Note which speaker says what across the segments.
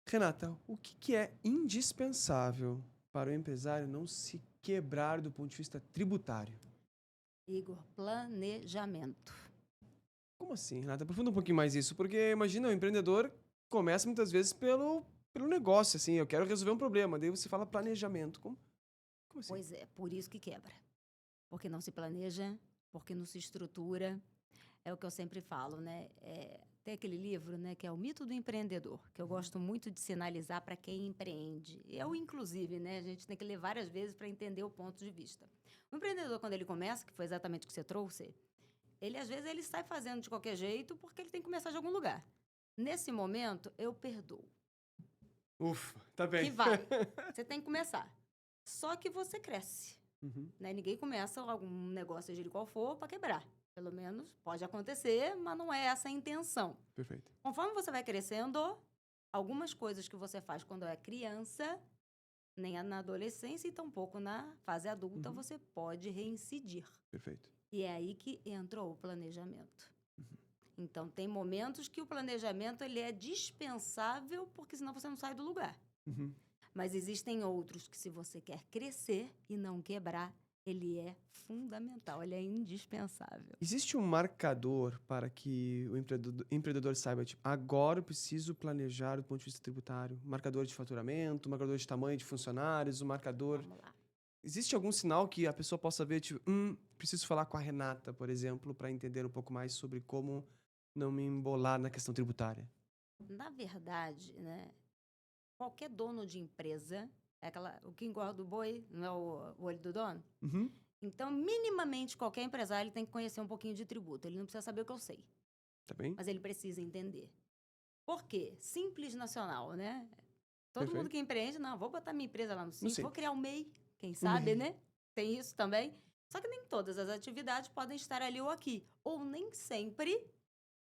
Speaker 1: Renata, o que é indispensável para o empresário não se quebrar do ponto de vista tributário?
Speaker 2: Igor, planejamento.
Speaker 1: Como assim, Renata? Aprofunda um pouquinho mais isso, porque imagina, o empreendedor começa muitas vezes pelo negócio, assim, eu quero resolver um problema, daí você fala planejamento. Como assim?
Speaker 2: Pois é, por isso que quebra. Porque não se planeja, porque não se estrutura. É o que eu sempre falo, né? Tem aquele livro, né, que é O Mito do Empreendedor, que eu gosto muito de sinalizar para quem empreende. Eu, inclusive, né, a gente tem que ler várias vezes para entender o ponto de vista. O empreendedor, quando ele começa, que foi exatamente o que você trouxe, ele às vezes ele sai fazendo de qualquer jeito porque ele tem que começar de algum lugar. Nesse momento, eu perdoo.
Speaker 1: Ufa, tá
Speaker 2: Que
Speaker 1: bem.
Speaker 2: vai. Você tem que começar. Só que você cresce,
Speaker 1: Uhum,
Speaker 2: né? Ninguém começa algum negócio, seja ele qual for, para quebrar. Pelo menos pode acontecer, mas não é essa a intenção.
Speaker 1: perfeito.
Speaker 2: Conforme você vai crescendo, algumas coisas que você faz quando é criança, nem na adolescência e tampouco na fase adulta,
Speaker 1: Uhum,
Speaker 2: você pode reincidir.
Speaker 1: perfeito.
Speaker 2: E é aí que entra o planejamento.
Speaker 1: Uhum,
Speaker 2: Então, tem momentos que o planejamento ele é dispensável, porque senão você não sai do lugar.
Speaker 1: uhum.
Speaker 2: Mas existem outros que, se você quer crescer e não quebrar, ele é fundamental, ele é indispensável.
Speaker 1: Existe um marcador para que o empreendedor saiba, tipo, agora eu preciso planejar do ponto de vista tributário? Marcador de faturamento, marcador de tamanho de funcionários, um marcador.
Speaker 2: Vamos lá.
Speaker 1: Existe algum sinal que a pessoa possa ver, tipo, preciso falar com a Renata, por exemplo, para entender um pouco mais sobre como não me embolar na questão tributária?
Speaker 2: Na verdade, né, qualquer dono de empresa, o que engorda o boi, não é o olho do dono?
Speaker 1: Uhum,
Speaker 2: Então, minimamente, qualquer empresário tem que conhecer um pouquinho de tributo. Ele não precisa saber o que eu sei,
Speaker 1: tá bem?
Speaker 2: mas ele precisa entender. Por quê? Simples Nacional, né? Todo mundo
Speaker 1: Perfeito.
Speaker 2: que empreende, não, vou botar minha empresa lá no
Speaker 1: No
Speaker 2: Simples, vou criar
Speaker 1: simples.
Speaker 2: o MEI, quem
Speaker 1: O
Speaker 2: sabe,
Speaker 1: MEI.
Speaker 2: né? Tem isso também. Só que nem todas as atividades podem estar ali ou aqui. Ou nem sempre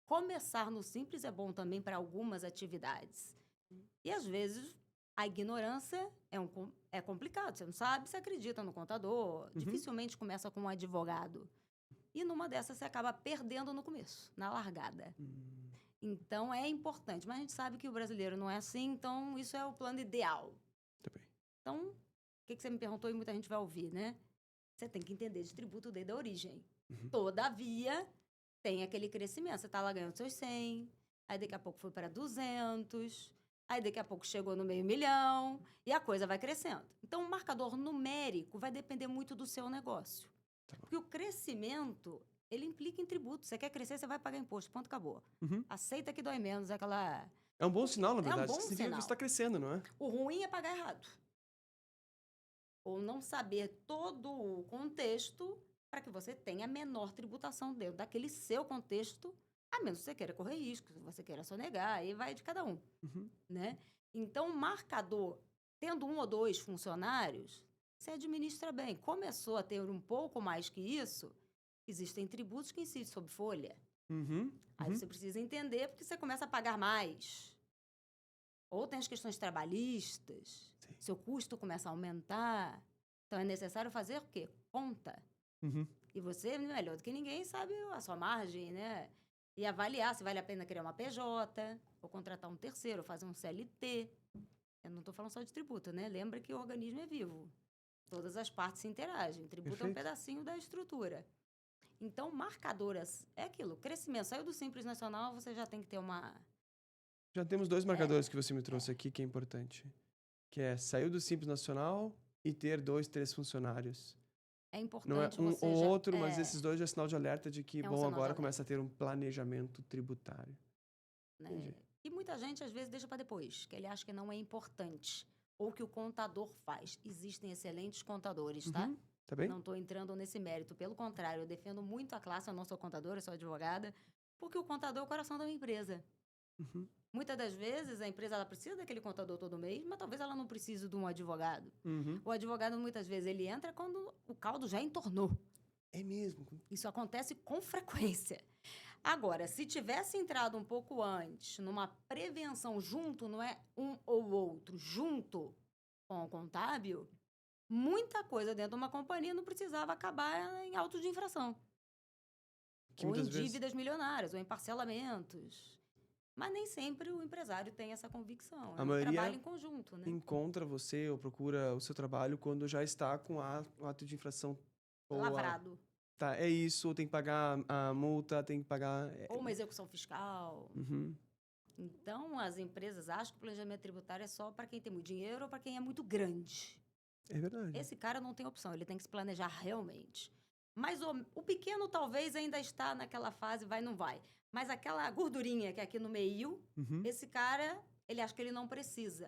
Speaker 2: começar no Simples é bom também para algumas atividades. E às vezes a ignorância é complicado. Você não sabe, você acredita no contador,
Speaker 1: Uhum.
Speaker 2: dificilmente começa com um advogado. E numa dessas você acaba perdendo no começo, na largada.
Speaker 1: Hum,
Speaker 2: Então é importante, mas a gente sabe que o brasileiro não é assim, então isso é o plano ideal.
Speaker 1: tá bem.
Speaker 2: Então, o que você me perguntou e muita gente vai ouvir, né? Você tem que entender de tributo desde a origem.
Speaker 1: Uhum.
Speaker 2: Todavia, tem aquele crescimento. Você tá lá ganhando seus 100, aí daqui a pouco foi para 200, aí daqui a pouco chegou no meio milhão, e a coisa vai crescendo. Então, o marcador numérico vai depender muito do seu negócio.
Speaker 1: Tá bom.
Speaker 2: Porque o crescimento, ele implica em tributo. Você quer crescer, você vai pagar imposto. Ponto, acabou.
Speaker 1: Uhum.
Speaker 2: Aceita que dói menos, aquela...
Speaker 1: É um bom sinal, na
Speaker 2: É um
Speaker 1: verdade. Isso
Speaker 2: bom
Speaker 1: significa que você está
Speaker 2: sinal.
Speaker 1: crescendo, não é?
Speaker 2: O ruim é pagar errado. Ou não saber todo o contexto para que você tenha a menor tributação dentro daquele seu contexto, a menos que você queira correr risco, se você queira sonegar, aí vai de cada um,
Speaker 1: Uhum.
Speaker 2: né? Então, o marcador, tendo um ou dois funcionários, você administra bem. Começou a ter um pouco mais que isso, existem tributos que incidem sobre folha.
Speaker 1: Uhum.
Speaker 2: Aí
Speaker 1: Uhum.
Speaker 2: você precisa entender porque você começa a pagar mais. Ou tem as questões trabalhistas,
Speaker 1: Sim.
Speaker 2: seu custo começa a aumentar. Então é necessário fazer o quê? Conta.
Speaker 1: Uhum.
Speaker 2: E você, melhor do que ninguém, sabe a sua margem, né? E avaliar se vale a pena criar uma PJ, ou contratar um terceiro, ou fazer um CLT. Eu não estou falando só de tributo, né? Lembra que o organismo é vivo. Todas as partes se interagem. Tributo é um
Speaker 1: Perfeito.
Speaker 2: pedacinho da estrutura. Então, marcadoras é aquilo. Crescimento. Saiu do Simples Nacional, você já tem que ter uma.
Speaker 1: Já temos dois marcadores que
Speaker 2: É,
Speaker 1: você me trouxe aqui que é importante. Que é sair do Simples Nacional e ter 2, 3 funcionários.
Speaker 2: é
Speaker 1: Não é
Speaker 2: importante
Speaker 1: um ou
Speaker 2: você já.
Speaker 1: outro, mas esses dois já é sinal de alerta de que,
Speaker 2: É um
Speaker 1: bom,
Speaker 2: sinal de
Speaker 1: agora começa a
Speaker 2: alerta.
Speaker 1: ter um planejamento tributário.
Speaker 2: Né?
Speaker 1: Entendi.
Speaker 2: E muita gente, às vezes, deixa para depois, que ele acha que não é importante. Ou que o contador faz. Existem excelentes contadores, tá?
Speaker 1: Uhum. Tá bem?
Speaker 2: Não estou entrando nesse mérito. Pelo contrário, eu defendo muito a classe. Eu não sou contadora, eu sou advogada. Porque o contador é o coração da minha empresa.
Speaker 1: Uhum.
Speaker 2: Muitas das vezes, a empresa ela precisa daquele contador todo mês, mas talvez ela não precise de um advogado.
Speaker 1: Uhum.
Speaker 2: O advogado, muitas vezes, ele entra quando o caldo já entornou.
Speaker 1: É mesmo.
Speaker 2: Isso acontece com frequência. Agora, se tivesse entrado um pouco antes, numa prevenção junto, não é um ou outro, junto com o contábil, muita coisa dentro de uma companhia não precisava acabar em autos de infração,
Speaker 1: Que
Speaker 2: ou em
Speaker 1: muitas vezes.
Speaker 2: dívidas milionárias, ou em parcelamentos. Mas nem sempre o empresário tem essa convicção.
Speaker 1: A
Speaker 2: É um
Speaker 1: maioria
Speaker 2: trabalho em conjunto, né?
Speaker 1: encontra você ou procura o seu trabalho quando já está com o ato de infração ou
Speaker 2: Lavrado.
Speaker 1: tá, é isso, ou tem que pagar a multa, tem que pagar.
Speaker 2: Ou uma execução fiscal.
Speaker 1: Uhum,
Speaker 2: Então, as empresas acham que o planejamento tributário é só para quem tem muito dinheiro ou para quem é muito grande.
Speaker 1: é verdade.
Speaker 2: Esse cara não tem opção, ele tem que se planejar realmente. Mas o pequeno talvez ainda está naquela fase, vai, não vai. Mas aquela gordurinha que é aqui no meio,
Speaker 1: Uhum,
Speaker 2: esse cara, ele acha que ele não precisa.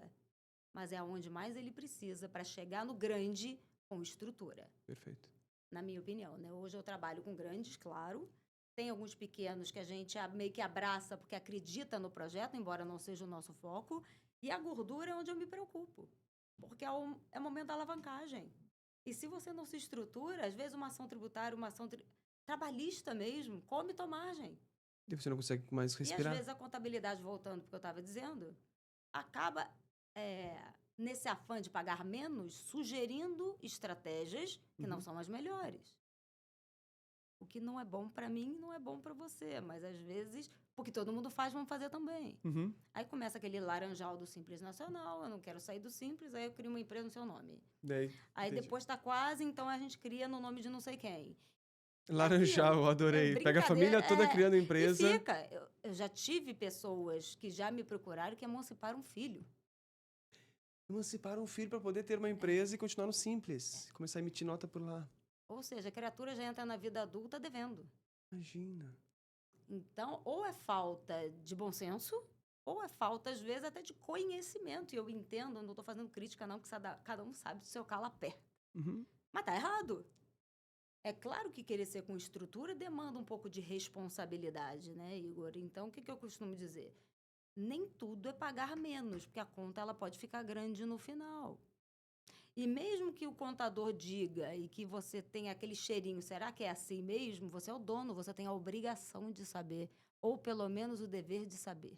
Speaker 2: Mas é aonde mais ele precisa para chegar no grande com estrutura,
Speaker 1: perfeito.
Speaker 2: na minha opinião, né? Hoje eu trabalho com grandes, claro. Tem alguns pequenos que a gente meio que abraça porque acredita no projeto, embora não seja o nosso foco. E a gordura é onde eu me preocupo, porque é o momento da alavancagem. E se você não se estrutura, às vezes uma ação tributária, uma ação trabalhista mesmo, come tua margem.
Speaker 1: E você não consegue mais
Speaker 2: E às
Speaker 1: respirar.
Speaker 2: vezes a contabilidade, voltando para o que eu estava dizendo, acaba, nesse afã de pagar menos, sugerindo estratégias que não
Speaker 1: Uhum.
Speaker 2: são as melhores. O que não é bom para mim, não é bom para você. Mas às vezes, porque todo mundo faz, vamos fazer também.
Speaker 1: Uhum.
Speaker 2: Aí começa aquele laranjal do Simples Nacional, eu não quero sair do Simples, aí eu crio uma empresa no seu nome.
Speaker 1: Daí,
Speaker 2: Aí
Speaker 1: entendi.
Speaker 2: depois tá quase, então a gente cria no nome de não sei quem.
Speaker 1: Laranjal, eu adorei. Pega a família toda criando
Speaker 2: E
Speaker 1: empresa.
Speaker 2: fica. Eu já tive pessoas que já me procuraram que emanciparam um filho.
Speaker 1: Emanciparam um filho para poder ter uma empresa e continuar no simples. Começar a emitir nota por lá.
Speaker 2: Ou seja, a criatura já entra na vida adulta devendo.
Speaker 1: Imagina.
Speaker 2: Então, ou é falta de bom senso, ou é falta, às vezes, até de conhecimento. E eu entendo, não estou fazendo crítica, não, porque cada um sabe do seu calapé.
Speaker 1: Uhum.
Speaker 2: Mas tá errado. É claro que querer ser com estrutura demanda um pouco de responsabilidade, né, Igor? Então, o que eu costumo dizer? Nem tudo é pagar menos, porque a conta ela pode ficar grande no final. E mesmo que o contador diga e que você tenha aquele cheirinho, será que é assim mesmo? Você é o dono, você tem a obrigação de saber, ou pelo menos o dever de saber.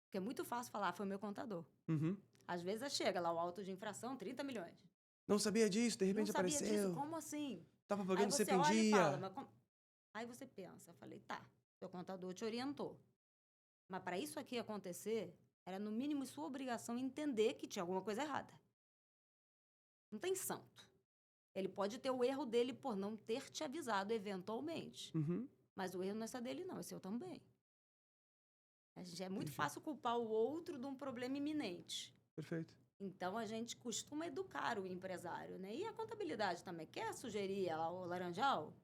Speaker 2: Porque é muito fácil falar, foi o meu contador.
Speaker 1: Uhum.
Speaker 2: Às vezes chega lá o auto de infração, 30 milhões.
Speaker 1: Não sabia disso, de repente
Speaker 2: Não sabia
Speaker 1: apareceu.
Speaker 2: disso, como assim?
Speaker 1: Tava
Speaker 2: Aí
Speaker 1: pagando
Speaker 2: você
Speaker 1: sempre em
Speaker 2: olha e fala,
Speaker 1: dia.
Speaker 2: mas como... Aí você pensa, eu falei, tá, seu contador te orientou. Mas para isso aqui acontecer, era no mínimo sua obrigação entender que tinha alguma coisa errada. Não tem santo. Ele pode ter o erro dele por não ter te avisado eventualmente.
Speaker 1: Uhum.
Speaker 2: Mas o erro não é só dele, não, é seu também. É muito
Speaker 1: Entendi.
Speaker 2: fácil culpar o outro de um problema iminente.
Speaker 1: Perfeito.
Speaker 2: Então, a gente costuma educar o empresário, né? E a contabilidade também. Quer sugerir o laranjal?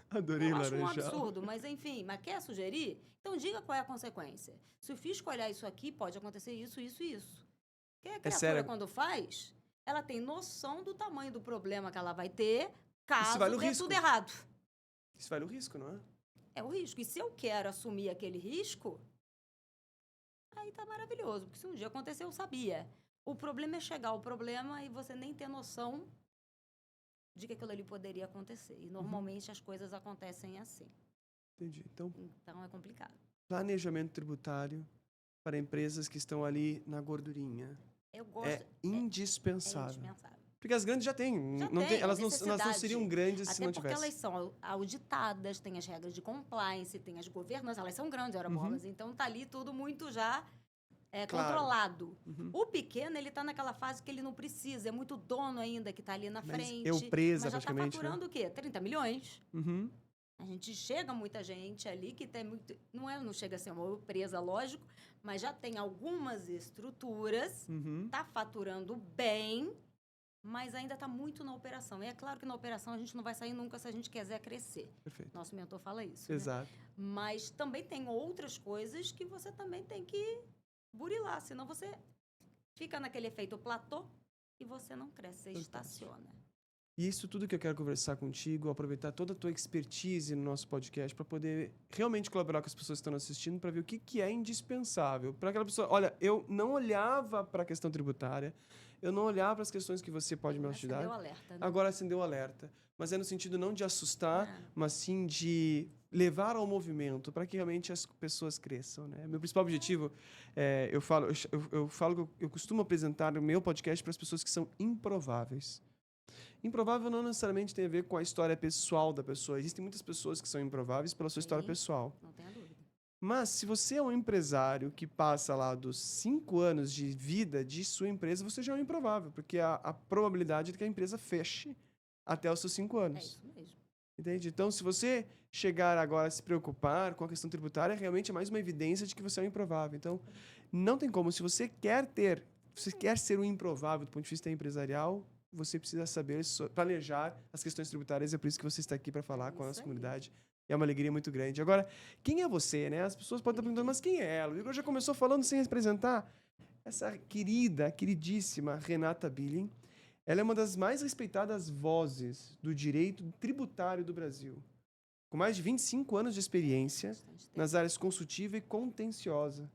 Speaker 1: Adorei
Speaker 2: Eu acho um
Speaker 1: laranjal.
Speaker 2: absurdo, mas enfim, mas quer sugerir? Então diga qual é a consequência. Se o fisco olhar isso aqui, pode acontecer isso, isso e isso. Porque a criatura,
Speaker 1: sério.
Speaker 2: quando faz, ela tem noção do tamanho do problema que ela vai ter caso
Speaker 1: vale o
Speaker 2: dê
Speaker 1: risco.
Speaker 2: tudo errado.
Speaker 1: Isso vale o risco, não é?
Speaker 2: É o risco. E se eu quero assumir aquele risco, aí tá maravilhoso. Porque se um dia acontecer, eu sabia. O problema é chegar ao problema e você nem ter noção de que aquilo ali poderia acontecer. E normalmente as coisas acontecem assim.
Speaker 1: Entendi. Então,
Speaker 2: Então é complicado.
Speaker 1: planejamento tributário para empresas que estão ali na gordurinha.
Speaker 2: Eu gosto.
Speaker 1: É indispensável.
Speaker 2: indispensável.
Speaker 1: Porque as grandes já têm.
Speaker 2: Já
Speaker 1: Não
Speaker 2: tem,
Speaker 1: tem
Speaker 2: é
Speaker 1: elas não
Speaker 2: necessidade.
Speaker 1: seriam grandes se
Speaker 2: Até
Speaker 1: não
Speaker 2: porque
Speaker 1: tivesse.
Speaker 2: elas são auditadas, tem as regras de compliance, tem as governanças, elas são grandes, ora bolas. Então tá ali tudo muito já
Speaker 1: Claro.
Speaker 2: controlado.
Speaker 1: Uhum.
Speaker 2: O pequeno, ele tá naquela fase que ele não precisa, é muito dono ainda que tá ali na
Speaker 1: Mas
Speaker 2: frente.
Speaker 1: eu presa,
Speaker 2: mas já tá
Speaker 1: praticamente, né?
Speaker 2: faturando o quê? 30 milhões.
Speaker 1: Uhum.
Speaker 2: A gente chega muita gente ali que tem muito. Não chega a ser uma empresa, lógico, mas já tem algumas estruturas,
Speaker 1: Uhum.
Speaker 2: tá faturando bem, mas ainda está muito na operação. E é claro que na operação a gente não vai sair nunca se a gente quiser crescer.
Speaker 1: Perfeito.
Speaker 2: Nosso mentor fala isso. Né?
Speaker 1: Exato.
Speaker 2: Mas também tem outras coisas que você também tem que burilar, senão você fica naquele efeito platô e você não cresce, você estaciona.
Speaker 1: E isso tudo que eu quero conversar contigo, aproveitar toda a tua expertise no nosso podcast para poder realmente colaborar com as pessoas que estão assistindo para ver o que é indispensável. Para aquela pessoa, olha, eu não olhava para a questão tributária, eu não olhava para as questões que você pode me ajudar.
Speaker 2: Acendeu o alerta, né?
Speaker 1: Agora acendeu o alerta. Mas é no sentido não de assustar, mas sim de levar ao movimento para que realmente as pessoas cresçam, né? Meu principal objetivo, eu falo que eu costumo apresentar o meu podcast para as pessoas que são improváveis. Improvável não necessariamente tem a ver com a história pessoal da pessoa. Existem muitas pessoas que são improváveis pela sua história pessoal.
Speaker 2: Não tenha dúvida.
Speaker 1: Mas se você é um empresário que passa lá dos 5 anos de vida de sua empresa, você já é um improvável, porque a probabilidade de que a empresa feche até os seus 5
Speaker 2: É
Speaker 1: anos.
Speaker 2: isso mesmo.
Speaker 1: Entende? Então, se você chegar agora a se preocupar com a questão tributária, realmente é mais uma evidência de que você é um improvável. Então, não tem como. Se você quer ser um improvável do ponto de vista empresarial, você precisa saber planejar as questões tributárias. É por isso que você está aqui para falar com a
Speaker 2: Isso
Speaker 1: nossa
Speaker 2: aí.
Speaker 1: comunidade. É uma alegria muito grande. Agora, quem é você, né? As pessoas podem estar perguntando, mas quem é ela? O Igor já começou falando sem representar essa queridíssima Renata Billing. Ela é uma das mais respeitadas vozes do direito tributário do Brasil, com mais de 25 anos de experiência
Speaker 2: Bastante tempo.
Speaker 1: nas áreas consultiva e contenciosa.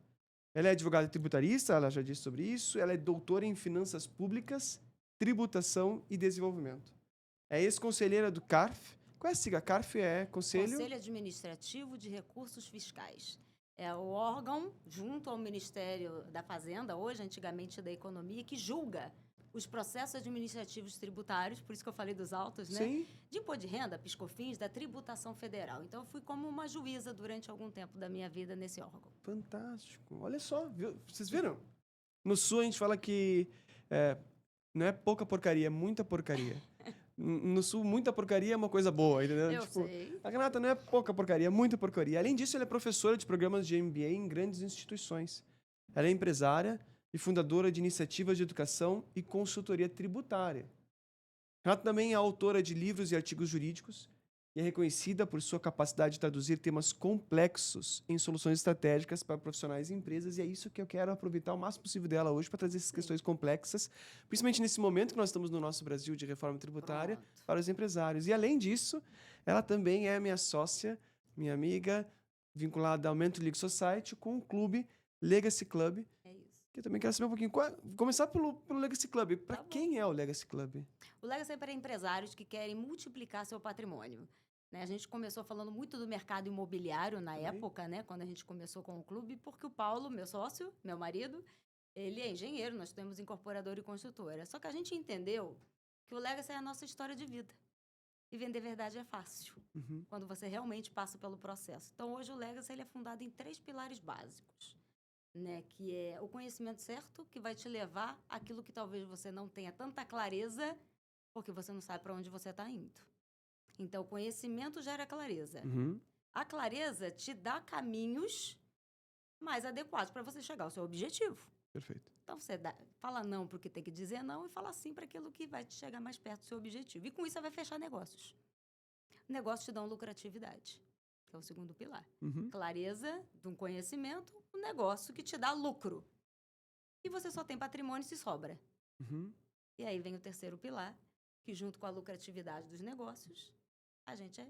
Speaker 1: Ela é advogada tributarista, ela já disse sobre isso. Ela é doutora em finanças públicas, tributação e desenvolvimento. É ex-conselheira do CARF. Qual é a sigla? CARF é Conselho...
Speaker 2: Conselho Administrativo de Recursos Fiscais. É o órgão, junto ao Ministério da Fazenda, hoje, antigamente da Economia, que julga os processos administrativos tributários, por isso que eu falei dos autos, né?
Speaker 1: Sim,
Speaker 2: De imposto de renda, PiscoFins, da tributação federal. Então, eu fui como uma juíza durante algum tempo da minha vida nesse órgão.
Speaker 1: fantástico. Olha só, viu? Vocês viram? No Sul a gente fala que não é pouca porcaria, é muita porcaria. No Sul, muita porcaria é uma coisa boa, entendeu?
Speaker 2: Eu sei.
Speaker 1: A Renata não é pouca porcaria, é muita porcaria. Além disso, ela é professora de programas de MBA em grandes instituições. Ela é empresária e fundadora de iniciativas de educação e consultoria tributária. Renata também é autora de livros e artigos jurídicos e é reconhecida por sua capacidade de traduzir temas complexos em soluções estratégicas para profissionais e empresas, e é isso que eu quero aproveitar o máximo possível dela hoje para trazer essas questões complexas, principalmente nesse momento que nós estamos no nosso Brasil de reforma tributária,
Speaker 2: Pronto.
Speaker 1: para os empresários. E, além disso, ela também é minha sócia, minha amiga, vinculada ao Mentor League Society, com o clube Legacy Club,
Speaker 2: É isso.
Speaker 1: que eu também quero saber um pouquinho. Começar pelo Legacy Club. Para
Speaker 2: Tá bom.
Speaker 1: quem é o Legacy Club?
Speaker 2: O Legacy é para empresários que querem multiplicar seu patrimônio. Né? A gente começou falando muito do mercado imobiliário na época, né? Quando a gente começou com o clube, porque o Paulo, meu sócio, meu marido, ele é engenheiro, nós temos incorporadora e construtora. Só que a gente entendeu que o Legacy é a nossa história de vida. E vender verdade é fácil,
Speaker 1: Uhum.
Speaker 2: quando você realmente passa pelo processo. Então, hoje, o Legacy ele é fundado em 3 pilares básicos. Né, que é o conhecimento certo, que vai te levar àquilo que talvez você não tenha tanta clareza, porque você não sabe para onde você está indo. Então, o conhecimento gera clareza.
Speaker 1: Uhum.
Speaker 2: A clareza te dá caminhos mais adequados para você chegar ao seu objetivo.
Speaker 1: Perfeito.
Speaker 2: Então, você fala não para o que tem que dizer não e fala sim para aquilo que vai te chegar mais perto do seu objetivo. E com isso, você vai fechar negócios. Negócios te dão lucratividade, que é o segundo pilar.
Speaker 1: Uhum.
Speaker 2: Clareza de um conhecimento, um negócio que te dá lucro. E você só tem patrimônio se sobra.
Speaker 1: Uhum.
Speaker 2: E aí vem o terceiro pilar, que junto com a lucratividade dos negócios, a gente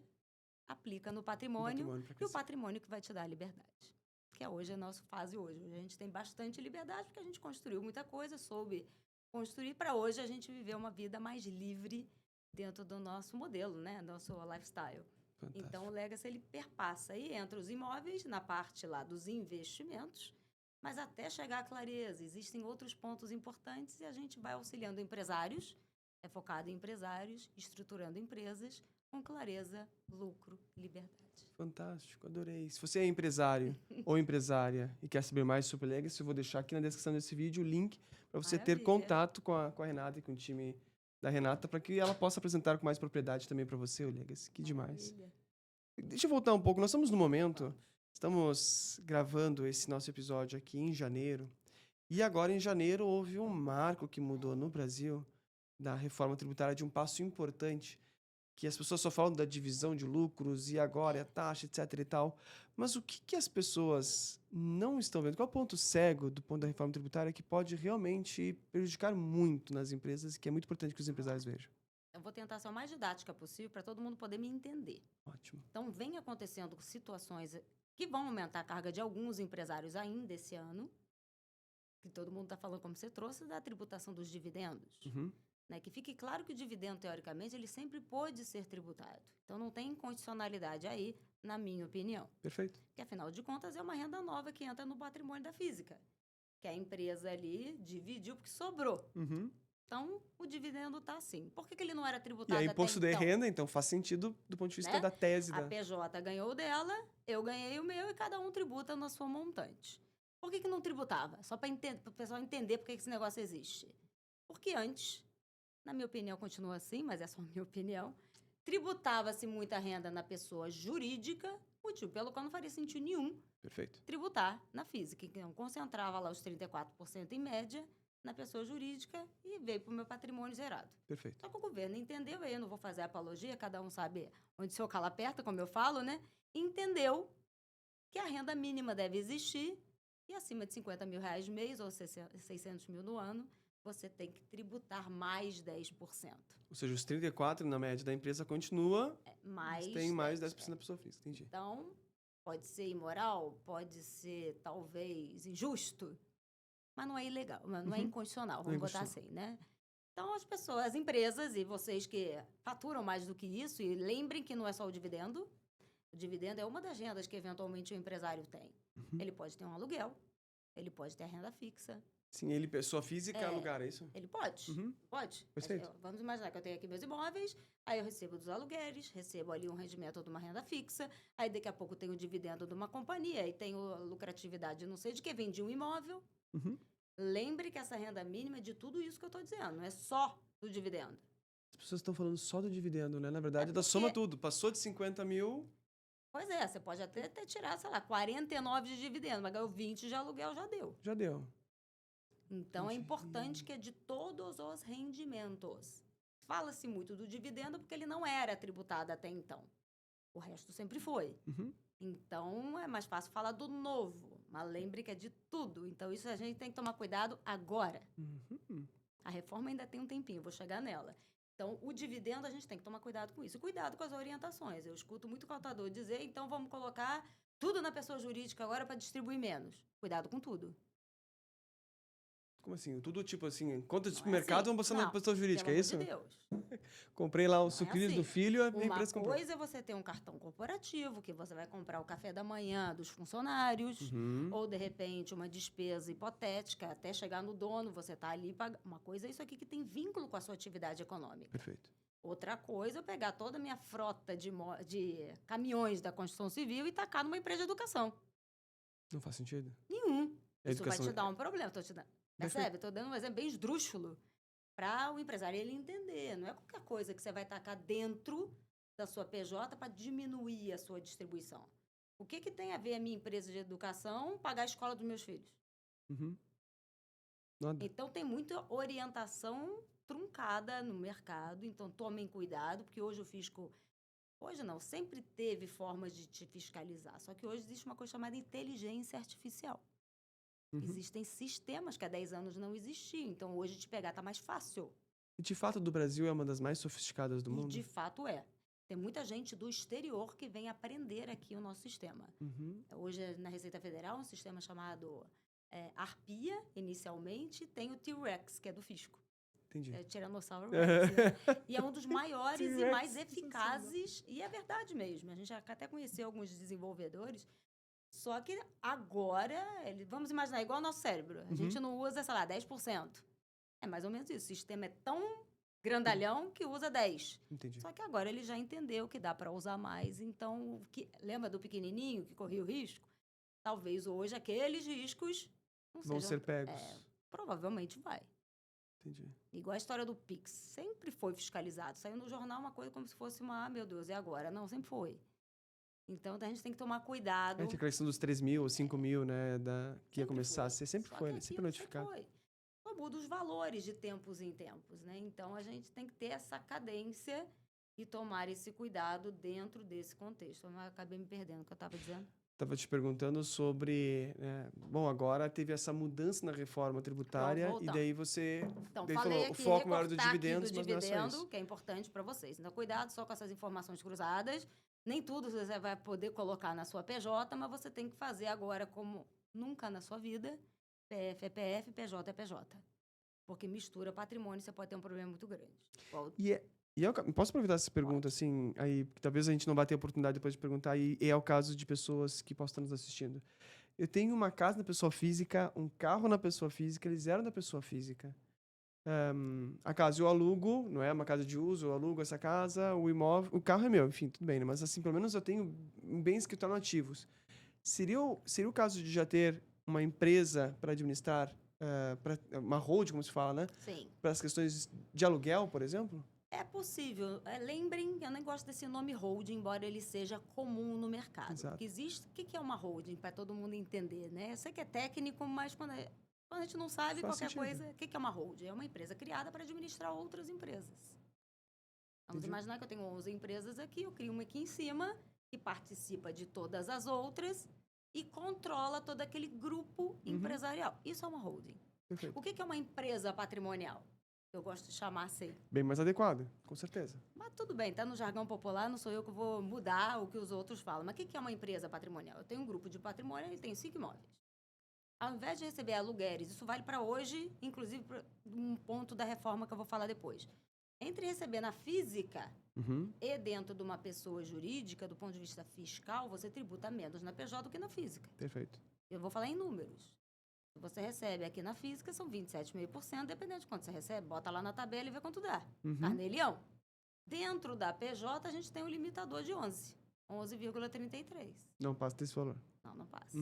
Speaker 2: aplica no patrimônio,
Speaker 1: Patrimônio pra
Speaker 2: e o
Speaker 1: crescer.
Speaker 2: patrimônio que vai te dar a liberdade. Que é hoje a nossa fase hoje. Hoje a gente tem bastante liberdade porque a gente construiu muita coisa, soube construir para hoje a gente viver uma vida mais livre dentro do nosso modelo, né? Nosso lifestyle.
Speaker 1: Fantástico.
Speaker 2: Então, o Legacy, ele perpassa aí entre os imóveis, na parte lá dos investimentos, mas até chegar à clareza. Existem outros pontos importantes e a gente vai auxiliando empresários, é focado em empresários, estruturando empresas com clareza, lucro, liberdade.
Speaker 1: Fantástico, adorei. Se você é empresário ou empresária e quer saber mais sobre o Legacy, eu vou deixar aqui na descrição desse vídeo o link para você ter
Speaker 2: Maravilha.
Speaker 1: contato com a Renata e com o time da Renata, para que ela possa apresentar com mais propriedade também para você o Legacy. Que demais.
Speaker 2: Maravilha.
Speaker 1: Deixa eu voltar um pouco. Nós estamos no momento, estamos gravando esse nosso episódio aqui em janeiro. E agora, em janeiro, houve um marco que mudou no Brasil da reforma tributária de um passo importante, que as pessoas só falam da divisão de lucros e agora é a taxa, etc e tal. Mas o que as pessoas não estão vendo? Qual é o ponto cego do ponto da reforma tributária que pode realmente prejudicar muito nas empresas e que é muito importante que os empresários vejam?
Speaker 2: Eu vou tentar ser o mais didática possível para todo mundo poder me entender.
Speaker 1: Ótimo.
Speaker 2: Então, vem acontecendo situações que vão aumentar a carga de alguns empresários ainda esse ano, que todo mundo está falando, como você trouxe, da tributação dos dividendos.
Speaker 1: Uhum.
Speaker 2: Né? Que fique claro que o dividendo, teoricamente, ele sempre pode ser tributado. Então, não tem incondicionalidade aí, na minha opinião.
Speaker 1: Perfeito.
Speaker 2: Que, afinal de contas, é uma renda nova que entra no patrimônio da física. Que a empresa ali dividiu porque sobrou.
Speaker 1: Uhum.
Speaker 2: Então, o dividendo está assim. Por que ele não era
Speaker 1: E
Speaker 2: tributado
Speaker 1: aí,
Speaker 2: até
Speaker 1: imposto de
Speaker 2: então?
Speaker 1: renda, então, faz sentido do ponto de vista
Speaker 2: Né?
Speaker 1: da tese
Speaker 2: A
Speaker 1: da...
Speaker 2: PJ ganhou o dela, eu ganhei o meu e cada um tributa na sua montante. Por que não tributava? Só para o pessoal entender por que esse negócio existe. Porque antes, na minha opinião, continua assim, mas é só a minha opinião, tributava-se muita renda na pessoa jurídica, motivo pelo qual não faria sentido nenhum
Speaker 1: Perfeito.
Speaker 2: tributar na física. Então, concentrava lá os 34% em média na pessoa jurídica e veio para o meu patrimônio zerado.
Speaker 1: Perfeito.
Speaker 2: Só que o governo entendeu, aí eu não vou fazer apologia, cada um sabe onde seu calo aperta, como eu falo, né? Entendeu que a renda mínima deve existir e acima de 50 mil reais mês ou 600 mil no ano, você tem que tributar mais 10%.
Speaker 1: Ou seja, os 34 na média da empresa continua,
Speaker 2: Mais
Speaker 1: mas tem mais
Speaker 2: 10%.
Speaker 1: 10% da pessoa física. Entendi.
Speaker 2: Então, pode ser imoral, pode ser talvez injusto, mas não é ilegal, não é inconstitucional,
Speaker 1: Não é
Speaker 2: vamos botar assim, né? Então, as pessoas, as empresas e vocês que faturam mais do que isso, e lembrem que não é só o dividendo é uma das rendas que eventualmente o empresário tem. Ele pode ter um aluguel, ele pode ter a renda fixa,
Speaker 1: Sim, ele, pessoa física,
Speaker 2: É.
Speaker 1: alugar, é isso?
Speaker 2: ele pode, pode.
Speaker 1: Perfeito.
Speaker 2: Vamos imaginar que eu tenho aqui meus imóveis, aí eu recebo dos aluguéis, recebo ali um rendimento de uma renda fixa, aí daqui a pouco tenho o dividendo de uma companhia, e tenho lucratividade não sei de que, vendi um imóvel. Lembre que essa renda mínima é de tudo isso que eu estou dizendo, não é só do dividendo.
Speaker 1: As pessoas estão falando só do dividendo, né? Na verdade,
Speaker 2: É
Speaker 1: da soma
Speaker 2: porque-
Speaker 1: tudo. Passou de 50 mil,
Speaker 2: Pois é, você pode até ter tirado, sei lá, 49 de dividendo, mas ganhou 20 de aluguel, já deu.
Speaker 1: já deu.
Speaker 2: Então, é
Speaker 1: Entendi.
Speaker 2: importante que é de todos os rendimentos. Fala-se muito do dividendo porque ele não era tributado até então. O resto sempre foi. Então, é mais fácil falar do novo. Mas lembre que é de tudo. Então, isso a gente tem que tomar cuidado agora. A reforma ainda tem um tempinho, vou chegar nela. Então, o dividendo, a gente tem que tomar cuidado com isso. Cuidado com as orientações. Eu escuto muito contador dizer, então vamos colocar tudo na pessoa jurídica agora para distribuir menos. Cuidado com tudo.
Speaker 1: Como assim? Tudo tipo assim, conta de
Speaker 2: Não é
Speaker 1: supermercado,
Speaker 2: assim.
Speaker 1: vamos botar na
Speaker 2: Não,
Speaker 1: pessoa jurídica,
Speaker 2: pelo
Speaker 1: é
Speaker 2: amor
Speaker 1: isso?
Speaker 2: de Deus.
Speaker 1: Comprei lá os
Speaker 2: Não é
Speaker 1: sucrilhos do
Speaker 2: assim.
Speaker 1: filho, a
Speaker 2: Uma
Speaker 1: empresa comprou.
Speaker 2: coisa é você ter um cartão corporativo, que você vai comprar o café da manhã dos funcionários, ou, de repente, uma despesa hipotética, até chegar no dono, você está ali pagando. Uma coisa é isso aqui que tem vínculo com a sua atividade econômica.
Speaker 1: Perfeito.
Speaker 2: Outra coisa é eu pegar toda a minha frota de caminhões da construção civil e tacar numa empresa de educação.
Speaker 1: Não faz sentido?
Speaker 2: Nenhum.
Speaker 1: A
Speaker 2: Isso vai
Speaker 1: educação
Speaker 2: te dar um problema. Percebe? Estou dando um exemplo bem esdrúxulo para o empresário ele entender. Não é qualquer coisa que você vai tacar dentro da sua PJ para diminuir a sua distribuição. O que tem a ver a minha empresa de educação pagar a escola dos meus filhos?
Speaker 1: Nada.
Speaker 2: Então, tem muita orientação truncada no mercado. Então, tomem cuidado, porque hoje o fisco... Hoje não, sempre teve formas de te fiscalizar. Só que hoje existe uma coisa chamada inteligência artificial. Existem sistemas que há 10 anos não existiam. Então, hoje te pegar está mais fácil.
Speaker 1: E de fato, do Brasil é uma das mais sofisticadas do mundo?
Speaker 2: E de fato é. Tem muita gente do exterior que vem aprender aqui o nosso sistema. Hoje, na Receita Federal, um sistema chamado Arpia, inicialmente, tem o T-Rex, que é do fisco.
Speaker 1: Entendi.
Speaker 2: É Tiranossauro Rex, né? E é um dos maiores e
Speaker 1: T-Rex,
Speaker 2: mais eficazes. E é verdade mesmo. A gente já até conheceu alguns desenvolvedores. Só que agora, vamos imaginar, igual o nosso cérebro. A gente não usa, sei lá, 10%. É mais ou menos isso. O sistema é tão grandalhão que usa 10%.
Speaker 1: Entendi.
Speaker 2: Só que agora ele já entendeu que dá para usar mais. Então, lembra do pequenininho que corria o risco? Talvez hoje aqueles riscos não
Speaker 1: Vão
Speaker 2: sejam,
Speaker 1: ser pegos.
Speaker 2: provavelmente vai.
Speaker 1: Entendi.
Speaker 2: Igual a história do Pix. Sempre foi fiscalizado. Saiu no jornal uma coisa como se fosse meu Deus, e agora? Não, sempre foi. Então, a gente tem que tomar cuidado.
Speaker 1: Tem a questão dos 3 mil ou 5 mil, né? Que ia começar a ser. Sempre
Speaker 2: Só
Speaker 1: foi,
Speaker 2: que
Speaker 1: né? Sempre notificado.
Speaker 2: Sempre foi. Só muda os valores de tempos em tempos, né? Então, a gente tem que ter essa cadência e tomar esse cuidado dentro desse contexto. Eu acabei me perdendo o que eu estava dizendo.
Speaker 1: Estava te perguntando sobre... bom, agora teve essa mudança na reforma tributária
Speaker 2: Pronto,
Speaker 1: e daí você...
Speaker 2: Então,
Speaker 1: daí
Speaker 2: falei
Speaker 1: falou,
Speaker 2: aqui,
Speaker 1: o foco maior dos
Speaker 2: recortar aqui
Speaker 1: dividendos,
Speaker 2: do
Speaker 1: mas não é só
Speaker 2: dividendo,
Speaker 1: isso.
Speaker 2: que é importante para vocês. Então, cuidado só com essas informações cruzadas. Nem tudo você vai poder colocar na sua PJ, mas você tem que fazer agora, como nunca na sua vida, PF é PF, PJ é PJ. Porque mistura patrimônio, você pode ter um problema muito grande.
Speaker 1: Posso aproveitar essa pergunta, assim, aí, que talvez a gente não vai ter a oportunidade depois de perguntar, e é o caso de pessoas que possam estar nos assistindo. Eu tenho uma casa na pessoa física, um carro na pessoa física, eles eram da pessoa física. a casa eu alugo, não é uma casa de uso, eu alugo essa casa, o imóvel, o carro é meu, enfim, tudo bem, né? Mas assim, pelo menos eu tenho bens que estão ativos. Seria o caso de já ter uma empresa para administrar, uma holding, como se fala, né?
Speaker 2: Sim.
Speaker 1: Para as questões de aluguel, por exemplo?
Speaker 2: É possível. Lembrem, eu nem gosto desse nome holding, embora ele seja comum no mercado.
Speaker 1: Exato.
Speaker 2: Porque existe. O que é uma holding, para todo mundo entender, né? Eu sei que é técnico, mas quando a gente não sabe
Speaker 1: Faz
Speaker 2: qualquer
Speaker 1: sentido.
Speaker 2: coisa, o que é uma holding? É uma empresa criada para administrar outras empresas. Vamos
Speaker 1: Entendi.
Speaker 2: imaginar que eu tenho 11 empresas aqui, eu crio uma aqui em cima, que participa de todas as outras e controla todo aquele grupo empresarial. Isso é uma holding.
Speaker 1: Perfeito.
Speaker 2: O que é uma empresa patrimonial? Eu gosto de chamar assim.
Speaker 1: Bem mais adequado, com certeza.
Speaker 2: Mas tudo bem, tá no jargão popular, não sou eu que vou mudar o que os outros falam. Mas o que é uma empresa patrimonial? Eu tenho um grupo de patrimônio e tenho 5 imóveis. Ao invés de receber aluguéis, isso vale para hoje, inclusive para um ponto da reforma que eu vou falar depois. Entre receber na física e dentro de uma pessoa jurídica, do ponto de vista fiscal, você tributa menos na PJ do que na física.
Speaker 1: Perfeito.
Speaker 2: Eu vou falar em números. Se você recebe aqui na física, são 27,5%, dependendo de quanto você recebe, bota lá na tabela e vê quanto dá. Carnê-leão. Dentro da PJ, a gente tem um limitador de 11,33.
Speaker 1: Não passa desse valor.
Speaker 2: Não passa.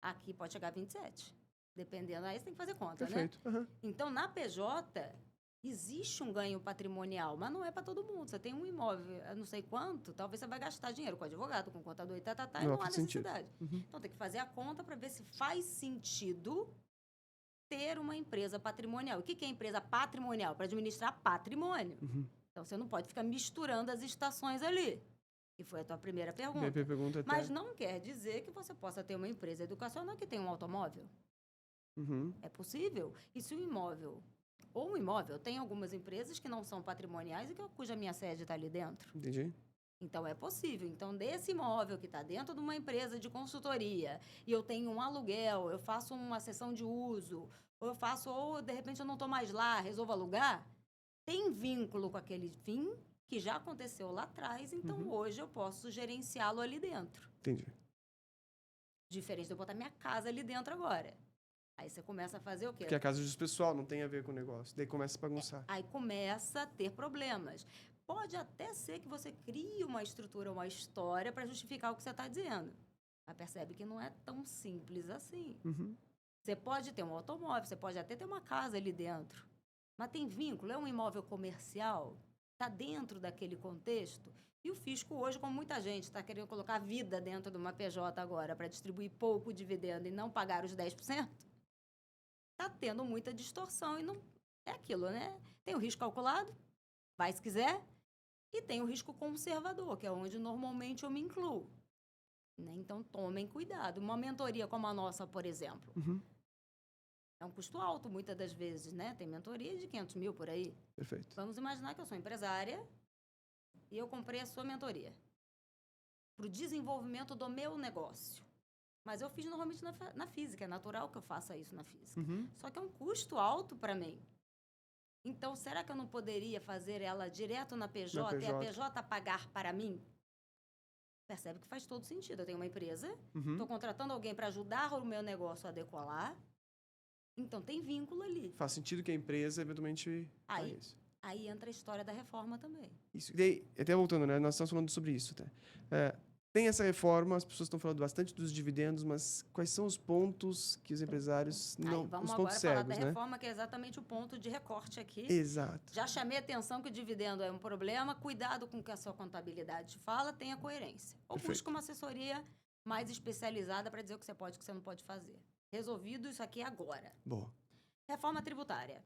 Speaker 2: Aqui pode chegar a 27. Dependendo, aí você tem que fazer conta,
Speaker 1: Perfeito.
Speaker 2: né? Então, na PJ, existe um ganho patrimonial, mas não é para todo mundo. Você tem um imóvel, eu não sei quanto, talvez você vai gastar dinheiro com advogado, com contador e e não há necessidade. Então, tem que fazer a conta para ver se faz sentido ter uma empresa patrimonial. O que é empresa patrimonial? Para administrar patrimônio. Então, você não pode ficar misturando as estações ali. Que foi a tua primeira pergunta.
Speaker 1: Minha pergunta
Speaker 2: Mas não quer dizer que você possa ter uma empresa educacional que tenha um automóvel. É possível. E se o imóvel, ou um imóvel, tem algumas empresas que não são patrimoniais e cuja minha sede está ali dentro.
Speaker 1: Entendi.
Speaker 2: Então, é possível. Então, desse imóvel que está dentro de uma empresa de consultoria e eu tenho um aluguel, eu faço uma sessão de uso, ou de repente eu não estou mais lá, resolvo alugar, tem vínculo com aquele fim que já aconteceu lá atrás, então hoje eu posso gerenciá-lo ali dentro.
Speaker 1: Entendi.
Speaker 2: Diferente de eu botar minha casa ali dentro agora. Aí você começa a fazer o quê?
Speaker 1: Porque a casa de uso pessoal não tem a ver com o negócio. Daí começa a bagunçar.
Speaker 2: Aí começa a ter problemas. Pode até ser que você crie uma estrutura, uma história para justificar o que você está dizendo. Mas percebe que não é tão simples assim. Você pode ter um automóvel, você pode até ter uma casa ali dentro. Mas tem vínculo, é um imóvel comercial, está dentro daquele contexto. E o fisco hoje, como muita gente está querendo colocar vida dentro de uma PJ agora para distribuir pouco dividendo e não pagar os 10%, está tendo muita distorção e não é aquilo, né? Tem o risco calculado, vai se quiser, e tem o risco conservador, que é onde normalmente eu me incluo. Né? Então, tomem cuidado. Uma mentoria como a nossa, por exemplo, é um custo alto, muitas das vezes, né? Tem mentoria de 500 mil por aí.
Speaker 1: Perfeito.
Speaker 2: Vamos imaginar que eu sou empresária e eu comprei a sua mentoria para o desenvolvimento do meu negócio. Mas eu fiz normalmente na física, é natural que eu faça isso na física. Só que é um custo alto para mim. Então, será que eu não poderia fazer ela direto na PJ e a PJ pagar para mim? Percebe que faz todo sentido. Eu tenho uma empresa, estou contratando alguém para ajudar o meu negócio a decolar. Então, tem vínculo ali.
Speaker 1: Faz sentido que a empresa eventualmente faça isso.
Speaker 2: Aí entra a história da reforma também.
Speaker 1: Isso. E daí, até voltando, né? Nós estamos falando sobre isso, tá? Tem essa reforma, as pessoas estão falando bastante dos dividendos, mas quais são os pontos que os empresários não...
Speaker 2: Vamos
Speaker 1: os
Speaker 2: agora
Speaker 1: pontos
Speaker 2: falar
Speaker 1: cegos,
Speaker 2: da
Speaker 1: né?
Speaker 2: reforma, que é exatamente o ponto de recorte aqui.
Speaker 1: Exato.
Speaker 2: Já chamei a atenção que o dividendo é um problema. Cuidado com o que a sua contabilidade fala, tenha coerência. Ou busque uma assessoria mais especializada para dizer o que você pode e o que você não pode fazer. Resolvido isso aqui agora.
Speaker 1: Boa.
Speaker 2: Reforma tributária.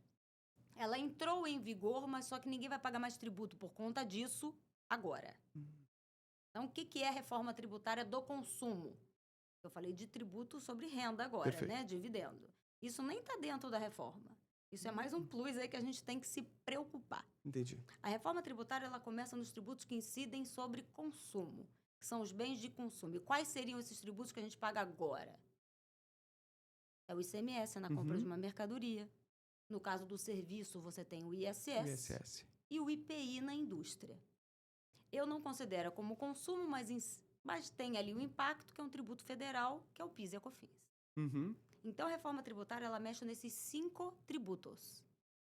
Speaker 2: Ela entrou em vigor, mas só que ninguém vai pagar mais tributo por conta disso agora. Então, o que é a reforma tributária do consumo? Eu falei de tributo sobre renda agora, né? Dividendo. Isso nem está dentro da reforma. Isso é mais um plus aí que a gente tem que se preocupar.
Speaker 1: Entendi.
Speaker 2: A reforma tributária, ela começa nos tributos que incidem sobre consumo, que são os bens de consumo. E quais seriam esses tributos que a gente paga agora? É o ICMS na compra de uma mercadoria. No caso do serviço, você tem o ISS. E o IPI na indústria. Eu não considero como consumo, mas tem ali o impacto, que é um tributo federal, que é o PIS e a COFINS. Então, a reforma tributária, ela mexe nesses 5 tributos.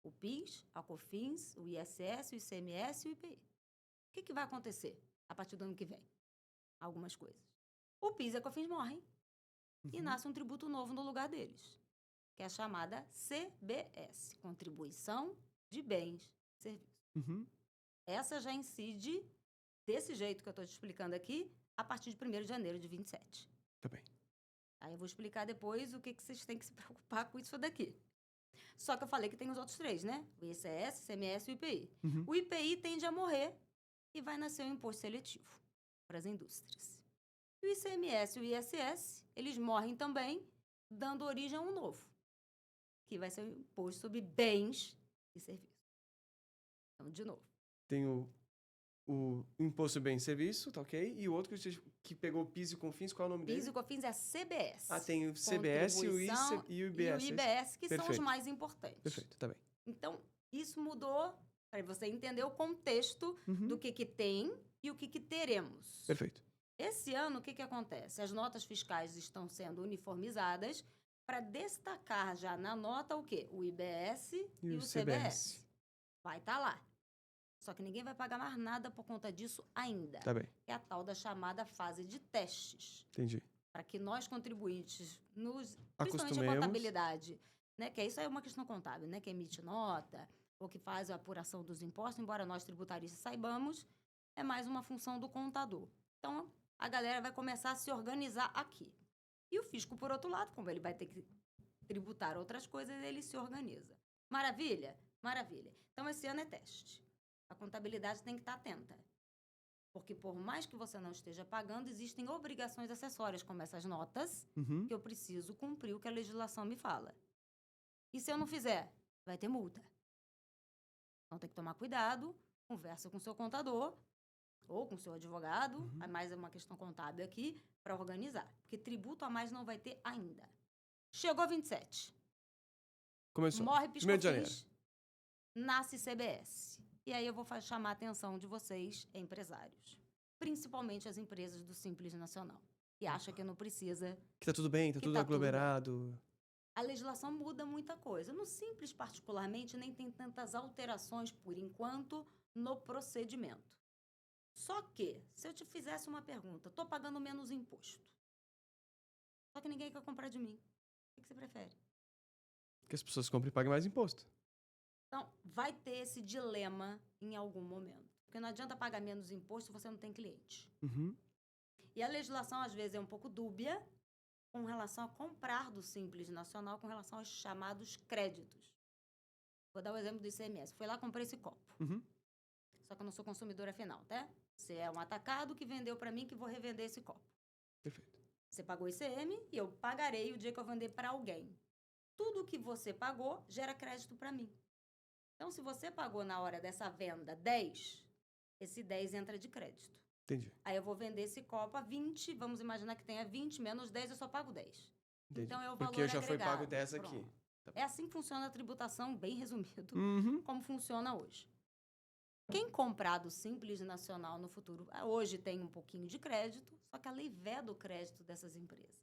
Speaker 2: O PIS, a COFINS, o ISS, o ICMS e o IPI. O que vai acontecer a partir do ano que vem? Algumas coisas. O PIS e a COFINS morrem e nasce um tributo novo no lugar deles, que é a chamada CBS, Contribuição de Bens e Serviços. Essa já incide desse jeito que eu estou te explicando aqui, a partir de 1º de janeiro de 27.
Speaker 1: Tá bem.
Speaker 2: Aí eu vou explicar depois o que vocês têm que se preocupar com isso daqui. Só que eu falei que tem os outros 3, né? O ICS, o ICMS e o IPI. O IPI tende a morrer e vai nascer o imposto seletivo para as indústrias. E o ICMS e o ISS, eles morrem também, dando origem a um novo, que vai ser o imposto sobre bens e serviços. Então, de novo.
Speaker 1: Tem o imposto sobre bem e serviço, tá ok? E o outro que pegou o PIS e COFINS, qual é o nome dele?
Speaker 2: PIS e COFINS é a CBS.
Speaker 1: Ah, tem o CBS e o IBS.
Speaker 2: E o IBS, que são os mais importantes.
Speaker 1: Perfeito, tá bem.
Speaker 2: Então, isso mudou para você entender o contexto do que tem e o que teremos.
Speaker 1: Perfeito.
Speaker 2: Esse ano, o que acontece? As notas fiscais estão sendo uniformizadas para destacar já na nota o quê? O IBS e o CBS. Vai estar lá. Só que ninguém vai pagar mais nada por conta disso ainda.
Speaker 1: Tá bem.
Speaker 2: É a tal da chamada fase de testes.
Speaker 1: Entendi.
Speaker 2: Para que nós, contribuintes, principalmente a contabilidade, né? Que isso é uma questão contábil, né? Que emite nota ou que faz a apuração dos impostos, embora nós tributaristas saibamos, é mais uma função do contador. Então, a galera vai começar a se organizar aqui. E o fisco, por outro lado, como ele vai ter que tributar outras coisas, ele se organiza. Maravilha? Maravilha. Então, esse ano é teste. A contabilidade tem que estar atenta. Porque por mais que você não esteja pagando, existem obrigações acessórias, como essas notas, que eu preciso cumprir o que a legislação me fala. E se eu não fizer, vai ter multa. Então tem que tomar cuidado, conversa com o seu contador ou com o seu advogado, é mais uma questão contábil aqui, para organizar. Porque tributo a mais não vai ter ainda. Chegou 27.
Speaker 1: Começou.
Speaker 2: Morre
Speaker 1: 1º de janeiro.
Speaker 2: PIS, nasce CBS. E aí eu vou chamar a atenção de vocês, empresários. Principalmente as empresas do Simples Nacional. Que acham que não precisa.
Speaker 1: Que tá tudo bem, tá tudo aglomerado.
Speaker 2: A legislação muda muita coisa. No Simples, particularmente, nem tem tantas alterações, por enquanto, no procedimento. Só que, se eu te fizesse uma pergunta, estou pagando menos imposto. Só que ninguém quer comprar de mim. O que você prefere?
Speaker 1: Que as pessoas comprem e paguem mais imposto.
Speaker 2: Então, vai ter esse dilema em algum momento. Porque não adianta pagar menos imposto se você não tem cliente. E a legislação, às vezes, é um pouco dúbia com relação a comprar do Simples Nacional com relação aos chamados créditos. Vou dar o exemplo do ICMS. Fui lá, comprei esse copo. Só que eu não sou consumidora final, tá? Você é um atacado que vendeu para mim que vou revender esse copo.
Speaker 1: Perfeito.
Speaker 2: Você pagou ICM e eu pagarei o dia que eu vender para alguém. Tudo que você pagou gera crédito para mim. Então, se você pagou na hora dessa venda 10, esse 10 entra de crédito.
Speaker 1: Entendi.
Speaker 2: Aí eu vou vender esse copo a 20, vamos imaginar que tenha 20 menos 10, eu só pago 10.
Speaker 1: Entendi.
Speaker 2: Então, é o valor
Speaker 1: Porque eu já fui
Speaker 2: agregado.
Speaker 1: pago 10 aqui.
Speaker 2: Pronto. É assim que funciona a tributação, bem resumido, como funciona hoje. Quem comprar do Simples Nacional no futuro, hoje tem um pouquinho de crédito, só que a lei veda o crédito dessas empresas.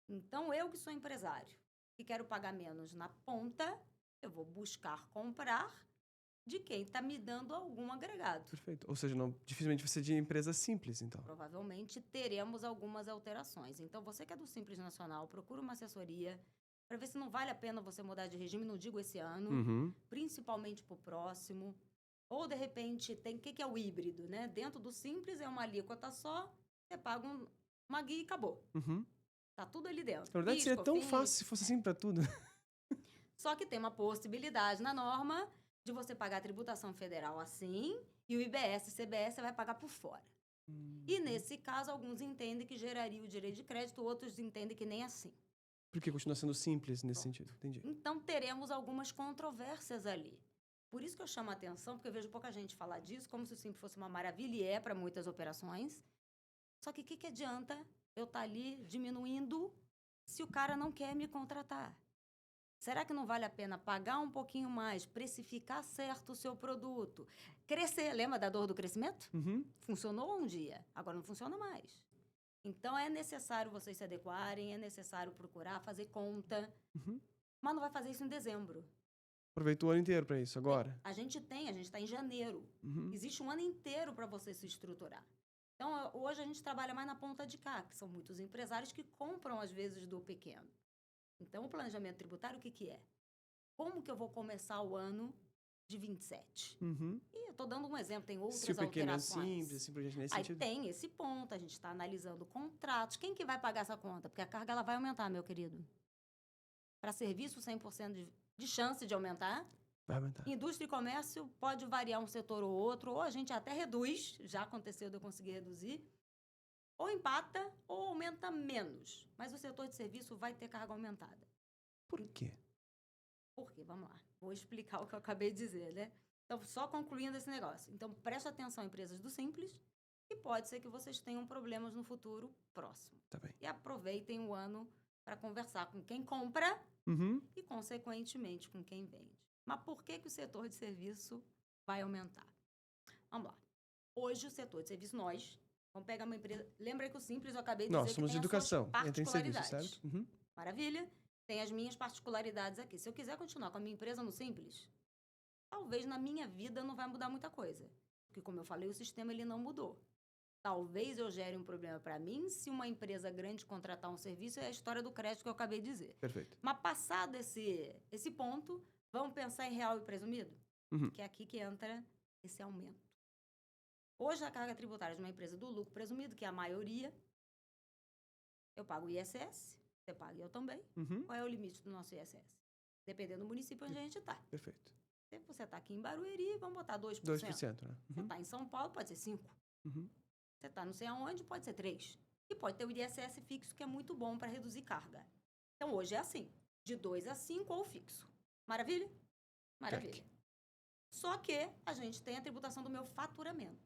Speaker 2: Então, eu que sou empresário, que quero pagar menos na ponta, eu vou buscar comprar de quem está me dando algum agregado.
Speaker 1: Perfeito. Ou seja, dificilmente vai ser de empresa simples, então.
Speaker 2: Provavelmente teremos algumas alterações. Então, você que é do Simples Nacional, procura uma assessoria para ver se não vale a pena você mudar de regime, não digo esse ano, principalmente para o próximo. Ou, de repente, tem o que é o híbrido, né? Dentro do Simples é uma alíquota só, você paga uma guia e acabou. Tá tudo ali dentro.
Speaker 1: Na verdade, seria tão fácil se fosse assim para tudo.
Speaker 2: Só que tem uma possibilidade na norma de você pagar a tributação federal assim e o IBS e CBS você vai pagar por fora. E, nesse caso, alguns entendem que geraria o direito de crédito, outros entendem que nem assim.
Speaker 1: Porque continua sendo simples nesse sentido. Entendi.
Speaker 2: Então, teremos algumas controvérsias ali. Por isso que eu chamo a atenção, porque eu vejo pouca gente falar disso, como se o Simples fosse uma maravilha, e é para muitas operações. Só que o que adianta eu estar ali diminuindo se o cara não quer me contratar? Será que não vale a pena pagar um pouquinho mais, precificar certo o seu produto, crescer? Lembra da dor do crescimento? Funcionou um dia, agora não funciona mais. Então, é necessário vocês se adequarem, é necessário procurar fazer conta, mas não vai fazer isso em dezembro.
Speaker 1: Aproveita o ano inteiro para isso, agora.
Speaker 2: A gente está em janeiro.
Speaker 1: Uhum.
Speaker 2: Existe um ano inteiro para você se estruturar. Então, hoje a gente trabalha mais na ponta de cá, que são muitos empresários que compram, às vezes, do pequeno. Então, o planejamento tributário, o que que é? Como que eu vou começar o ano de 27?
Speaker 1: Uhum.
Speaker 2: E eu estou dando um exemplo, tem outras
Speaker 1: Se o pequeno é
Speaker 2: alterações.
Speaker 1: simples, assim por diante, nesse
Speaker 2: Aí
Speaker 1: sentido.
Speaker 2: tem esse ponto, a gente está analisando contratos. Quem que vai pagar essa conta? Porque a carga ela vai aumentar, meu querido. Para serviço, 100% de chance de aumentar.
Speaker 1: Vai aumentar.
Speaker 2: Indústria e comércio pode variar um setor ou outro, ou a gente até reduz, já aconteceu de eu conseguir reduzir, ou empata ou aumenta menos. Mas o setor de serviço vai ter carga aumentada.
Speaker 1: Por quê?
Speaker 2: Por quê? Vamos lá. Vou explicar o que eu acabei de dizer, né? Então, só concluindo esse negócio. Então, preste atenção, empresas do Simples, e pode ser que vocês tenham problemas no futuro próximo.
Speaker 1: Tá bem.
Speaker 2: E aproveitem o ano para conversar com quem compra
Speaker 1: Uhum.
Speaker 2: e, consequentemente, com quem vende. Mas por que que o setor de serviço vai aumentar? Vamos lá. Hoje, o setor de serviço, vamos pegar uma empresa... Lembra que o Simples eu acabei de
Speaker 1: Nós
Speaker 2: dizer
Speaker 1: somos
Speaker 2: que
Speaker 1: de
Speaker 2: tem as suas
Speaker 1: educação, entra em serviço,
Speaker 2: particularidades.
Speaker 1: certo? Uhum.
Speaker 2: Maravilha. Tem as minhas particularidades aqui. Se eu quiser continuar com a minha empresa no Simples, talvez na minha vida não vai mudar muita coisa. Porque, como eu falei, o sistema ele não mudou. Talvez eu gere um problema para mim se uma empresa grande contratar um serviço, é a história do crédito que eu acabei de dizer.
Speaker 1: Perfeito.
Speaker 2: Mas passado esse ponto, vamos pensar em real e presumido?
Speaker 1: Uhum.
Speaker 2: Que é aqui que entra esse aumento. Hoje, a carga tributária de uma empresa do lucro presumido, que é a maioria, eu pago o ISS, você paga e eu também.
Speaker 1: Uhum.
Speaker 2: Qual é o limite do nosso ISS? Dependendo do município onde a gente está.
Speaker 1: Perfeito.
Speaker 2: Se você está aqui em Barueri, vamos botar 2%.
Speaker 1: 2%, né?
Speaker 2: Você
Speaker 1: Uhum.
Speaker 2: está em São Paulo, pode ser 5%.
Speaker 1: Uhum.
Speaker 2: Você está não sei aonde, pode ser 3%. E pode ter o ISS fixo, que é muito bom para reduzir carga. Então, hoje é assim, de 2 a 5 ou fixo. Maravilha? Maravilha.
Speaker 1: Check.
Speaker 2: Só que a gente tem a tributação do meu faturamento.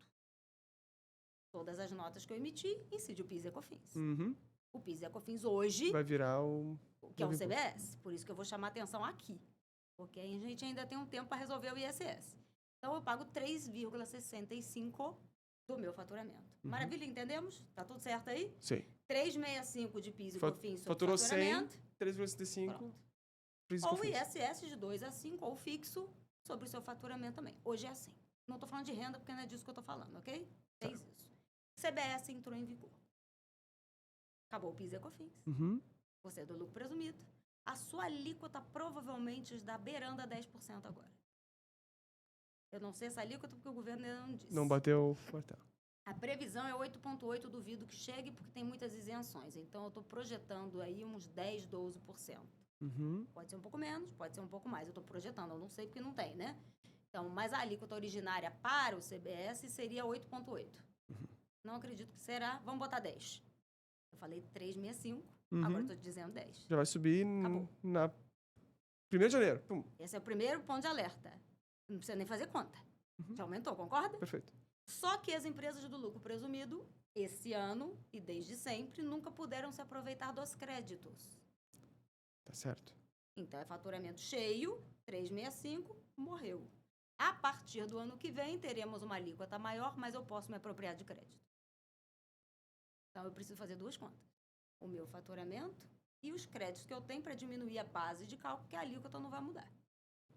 Speaker 2: Todas as notas que eu emiti, incide o PIS e a COFINS.
Speaker 1: Uhum.
Speaker 2: O PIS e a COFINS hoje,
Speaker 1: Vai virar o...
Speaker 2: que é o
Speaker 1: novo imposto.
Speaker 2: CBS, por isso que eu vou chamar atenção aqui. Porque aí a gente ainda tem um tempo para resolver o ISS. Então, eu pago 3,65 do meu faturamento.
Speaker 1: Uhum.
Speaker 2: Maravilha, entendemos? Tá tudo certo aí?
Speaker 1: Sim.
Speaker 2: 3,65 de PIS e COFINS sobre
Speaker 1: Faturou 100,
Speaker 2: faturamento.
Speaker 1: 3,65.
Speaker 2: Pronto.
Speaker 1: Por isso
Speaker 2: Ou
Speaker 1: que
Speaker 2: o
Speaker 1: eu fiz.
Speaker 2: ISS de 2 a 5, ou fixo, sobre o seu faturamento também. Hoje é assim. Não estou falando de renda, porque não é disso que eu estou falando, ok?
Speaker 1: Tá.
Speaker 2: Fez isso. CBS entrou em vigor. Acabou o PIS e a COFINS.
Speaker 1: Uhum.
Speaker 2: Você é do lucro presumido. A sua alíquota provavelmente está beirando a 10% agora. Eu não sei essa alíquota porque o governo ainda não disse.
Speaker 1: Não bateu o martelo.
Speaker 2: A previsão é 8,8%, duvido que chegue, porque tem muitas isenções. Então, eu estou projetando aí uns 10%, 12%.
Speaker 1: Uhum.
Speaker 2: Pode ser um pouco menos, pode ser um pouco mais. Eu estou projetando, eu não sei porque não tem, né? Então, mas a alíquota originária para o CBS seria 8,8%.
Speaker 1: Uhum.
Speaker 2: Não acredito que será. Vamos botar 10%. Eu falei 3,65%,
Speaker 1: Uhum.
Speaker 2: agora estou dizendo 10%.
Speaker 1: Já vai subir
Speaker 2: Acabou.
Speaker 1: na 1º de janeiro. Pum.
Speaker 2: Esse é o primeiro ponto de alerta. Não precisa nem fazer conta.
Speaker 1: Uhum.
Speaker 2: Já aumentou, concorda?
Speaker 1: Perfeito.
Speaker 2: Só que as empresas do lucro presumido, esse ano e desde sempre, nunca puderam se aproveitar dos créditos.
Speaker 1: Tá certo.
Speaker 2: Então, é faturamento cheio, 3,65, morreu. A partir do ano que vem, teremos uma alíquota maior, mas eu posso me apropriar de crédito. Então, eu preciso fazer duas contas. O meu faturamento e os créditos que eu tenho para diminuir a base de cálculo, que a alíquota não vai mudar.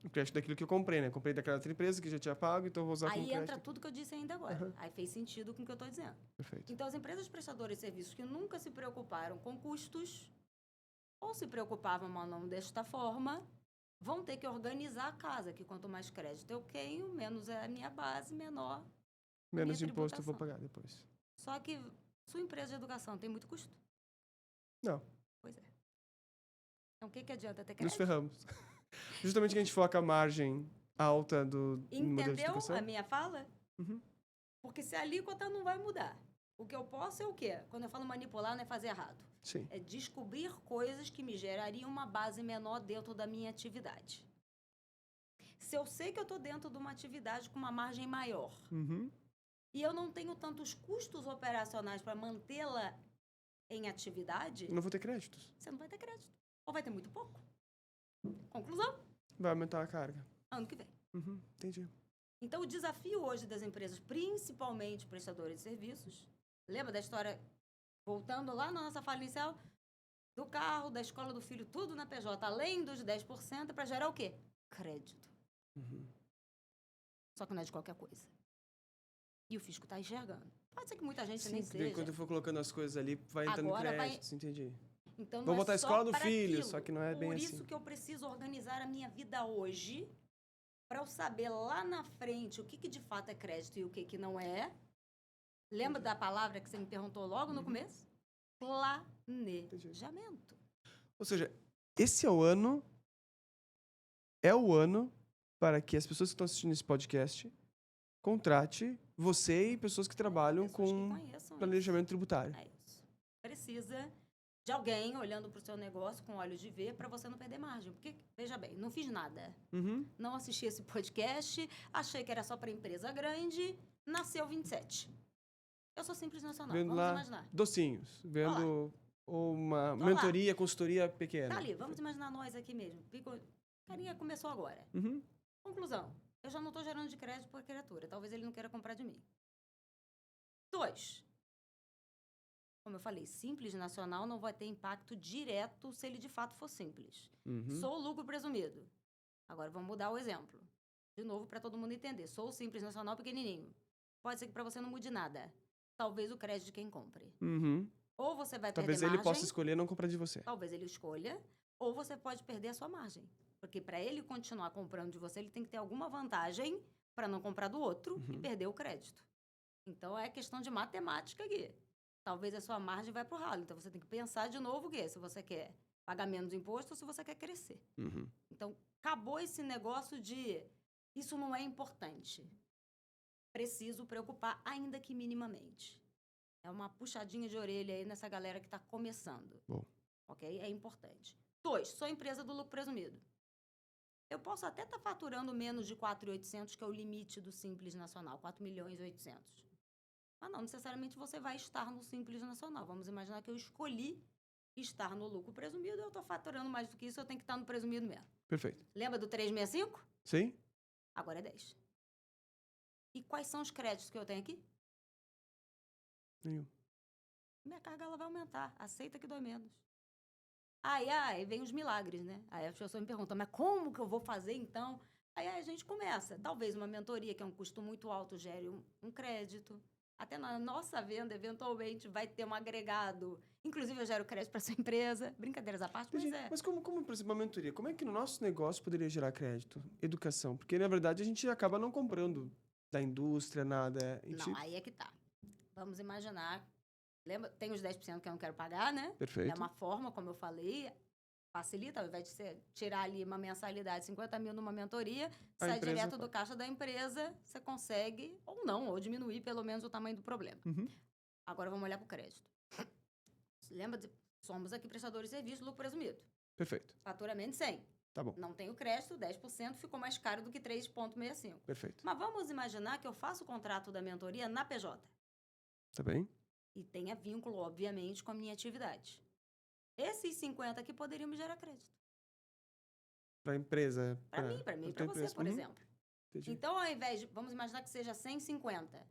Speaker 1: O crédito daquilo que eu comprei, né? Comprei daquela outra empresa que já tinha pago, então eu vou usar como
Speaker 2: Aí
Speaker 1: crédito.
Speaker 2: entra tudo que eu disse ainda agora.
Speaker 1: Uhum.
Speaker 2: Aí fez sentido com o que eu estou dizendo.
Speaker 1: Perfeito.
Speaker 2: Então, as empresas prestadoras de serviços que nunca se preocuparam com custos, ou se preocupavam, mas não desta forma, vão ter que organizar a casa, que quanto mais crédito eu tenho, menos é a minha base, menor.
Speaker 1: Menos
Speaker 2: minha
Speaker 1: imposto eu vou
Speaker 2: tributação.
Speaker 1: pagar depois.
Speaker 2: Só que sua empresa de educação tem muito custo?
Speaker 1: Não,
Speaker 2: Pois é. Então, o que adianta ter
Speaker 1: nos
Speaker 2: crédito?
Speaker 1: ferramos. Justamente que a gente foca a margem alta do modelo de
Speaker 2: Entendeu
Speaker 1: educação.
Speaker 2: a minha fala?
Speaker 1: Uhum.
Speaker 2: Porque se a alíquota não vai mudar. O que eu posso é o quê? Quando eu falo manipular, não é fazer errado.
Speaker 1: Sim.
Speaker 2: É descobrir coisas que me gerariam uma base menor dentro da minha atividade. Se eu sei que eu estou dentro de uma atividade com uma margem maior
Speaker 1: Uhum.
Speaker 2: e eu não tenho tantos custos operacionais para mantê-la em atividade,
Speaker 1: Eu não vou ter créditos.
Speaker 2: você não vai ter crédito. Ou vai ter muito pouco. Conclusão,
Speaker 1: Vai aumentar a carga.
Speaker 2: ano que vem.
Speaker 1: Uhum. Entendi.
Speaker 2: Então, o desafio hoje das empresas, principalmente prestadoras de serviços, lembra da história, voltando lá na nossa fala inicial, do carro, da escola do filho, tudo na PJ, além dos 10%, para gerar o quê? crédito.
Speaker 1: Uhum.
Speaker 2: Só que não é de qualquer coisa. E o fisco está enxergando. Pode ser que muita gente
Speaker 1: Sim,
Speaker 2: nem
Speaker 1: porque daí
Speaker 2: seja.
Speaker 1: quando eu for colocando as coisas ali, vai entrando
Speaker 2: Agora vai-
Speaker 1: créditos, entendi.
Speaker 2: Então, não
Speaker 1: Vou
Speaker 2: é
Speaker 1: botar a
Speaker 2: só
Speaker 1: escola do
Speaker 2: para
Speaker 1: filho,
Speaker 2: aquilo.
Speaker 1: só que não é bem
Speaker 2: Por
Speaker 1: assim.
Speaker 2: isso que eu preciso organizar a minha vida hoje, para eu saber lá na frente o que de fato é crédito e o que não é. Lembra da palavra que você me perguntou logo no começo? Planejamento.
Speaker 1: Ou seja, esse é o ano para que as pessoas que estão assistindo esse podcast contrate você e pessoas que trabalham
Speaker 2: Pessoas que
Speaker 1: com
Speaker 2: conheçam
Speaker 1: planejamento tributário.
Speaker 2: isso. É isso. Precisa de alguém olhando para o seu negócio com olhos de ver para você não perder margem. Porque, veja bem, não fiz nada.
Speaker 1: Uhum.
Speaker 2: Não assisti esse podcast, achei que era só para empresa grande, nasceu 27. Eu sou simples nacional,
Speaker 1: Vendo
Speaker 2: vamos
Speaker 1: lá
Speaker 2: imaginar.
Speaker 1: docinhos, vendo uma
Speaker 2: Tô
Speaker 1: mentoria, consultoria pequena.
Speaker 2: Tá ali, vamos imaginar nós aqui mesmo. Carinha começou agora.
Speaker 1: Uhum.
Speaker 2: Conclusão, eu já não estou gerando de crédito por criatura. Talvez ele não queira comprar de mim. 2. Como eu falei, simples nacional não vai ter impacto direto se ele de fato for simples.
Speaker 1: Uhum.
Speaker 2: Sou o lucro presumido. Agora vamos mudar o exemplo. De novo, para todo mundo entender. Sou o simples nacional pequenininho. Pode ser que para você não mude nada. Talvez o crédito de quem compre.
Speaker 1: Uhum.
Speaker 2: Ou você vai
Speaker 1: Talvez
Speaker 2: perder
Speaker 1: ele
Speaker 2: margem.
Speaker 1: possa escolher não comprar de você.
Speaker 2: Talvez ele escolha. Ou você pode perder a sua margem. Porque para ele continuar comprando de você, ele tem que ter alguma vantagem para não comprar do outro e perder o crédito. Então, é questão de matemática aqui. Talvez a sua margem vai para o ralo. Então, você tem que pensar de novo o quê? Se você quer pagar menos imposto ou se você quer crescer.
Speaker 1: Uhum.
Speaker 2: Então, acabou esse negócio de isso não é importante. Preciso preocupar, ainda que minimamente. É uma puxadinha de orelha aí nessa galera que está começando.
Speaker 1: Bom.
Speaker 2: Ok? É importante. 2, sou empresa do lucro presumido. Eu posso até estar faturando menos de 4.800, que é o limite do Simples Nacional, 4.800.000. Mas não necessariamente você vai estar no Simples Nacional. Vamos imaginar que eu escolhi estar no lucro presumido, eu estou faturando mais do que isso, eu tenho que estar no presumido mesmo.
Speaker 1: Perfeito.
Speaker 2: Lembra do 365?
Speaker 1: Sim?
Speaker 2: Agora é 10. E quais são os créditos que eu tenho aqui?
Speaker 1: Nenhum.
Speaker 2: Minha carga ela vai aumentar. Aceita que dói menos. Aí vem os milagres, né? Aí as pessoas me perguntam, mas como que eu vou fazer então? Aí a gente começa. Talvez uma mentoria, que é um custo muito alto, gere um crédito. Até na nossa venda, eventualmente, vai ter um agregado. Inclusive, eu gero crédito para sua empresa. Brincadeiras à parte, mas é.
Speaker 1: Mas como, por exemplo, uma mentoria? Como é que no nosso negócio poderia gerar crédito? Educação. Porque, na verdade, a gente acaba não comprando da indústria, nada. A gente...
Speaker 2: Não, aí é que tá. Vamos imaginar. Lembra? Tem os 10% que eu não quero pagar, né?
Speaker 1: Perfeito.
Speaker 2: É uma forma, como eu falei, facilita. Ao invés de você tirar ali uma mensalidade, 50 mil numa mentoria, sai direto do caixa da empresa, você consegue, ou não, ou diminuir pelo menos o tamanho do problema.
Speaker 1: Uhum.
Speaker 2: Agora vamos olhar para o crédito. Lembra? Somos aqui prestadores de serviço, lucro presumido.
Speaker 1: Perfeito.
Speaker 2: Faturamento 100.
Speaker 1: Tá bom.
Speaker 2: Não tenho crédito, 10% ficou mais caro do que 3,65.
Speaker 1: Perfeito.
Speaker 2: Mas vamos imaginar que eu faço o contrato da mentoria na PJ.
Speaker 1: Tá bem?
Speaker 2: E tenha vínculo, obviamente, com a minha atividade. Esses 50 aqui poderiam me gerar crédito.
Speaker 1: Para a empresa.
Speaker 2: Para mim e para você, por exemplo.
Speaker 1: Entendi.
Speaker 2: Então, ao invés de... Vamos imaginar que seja 150.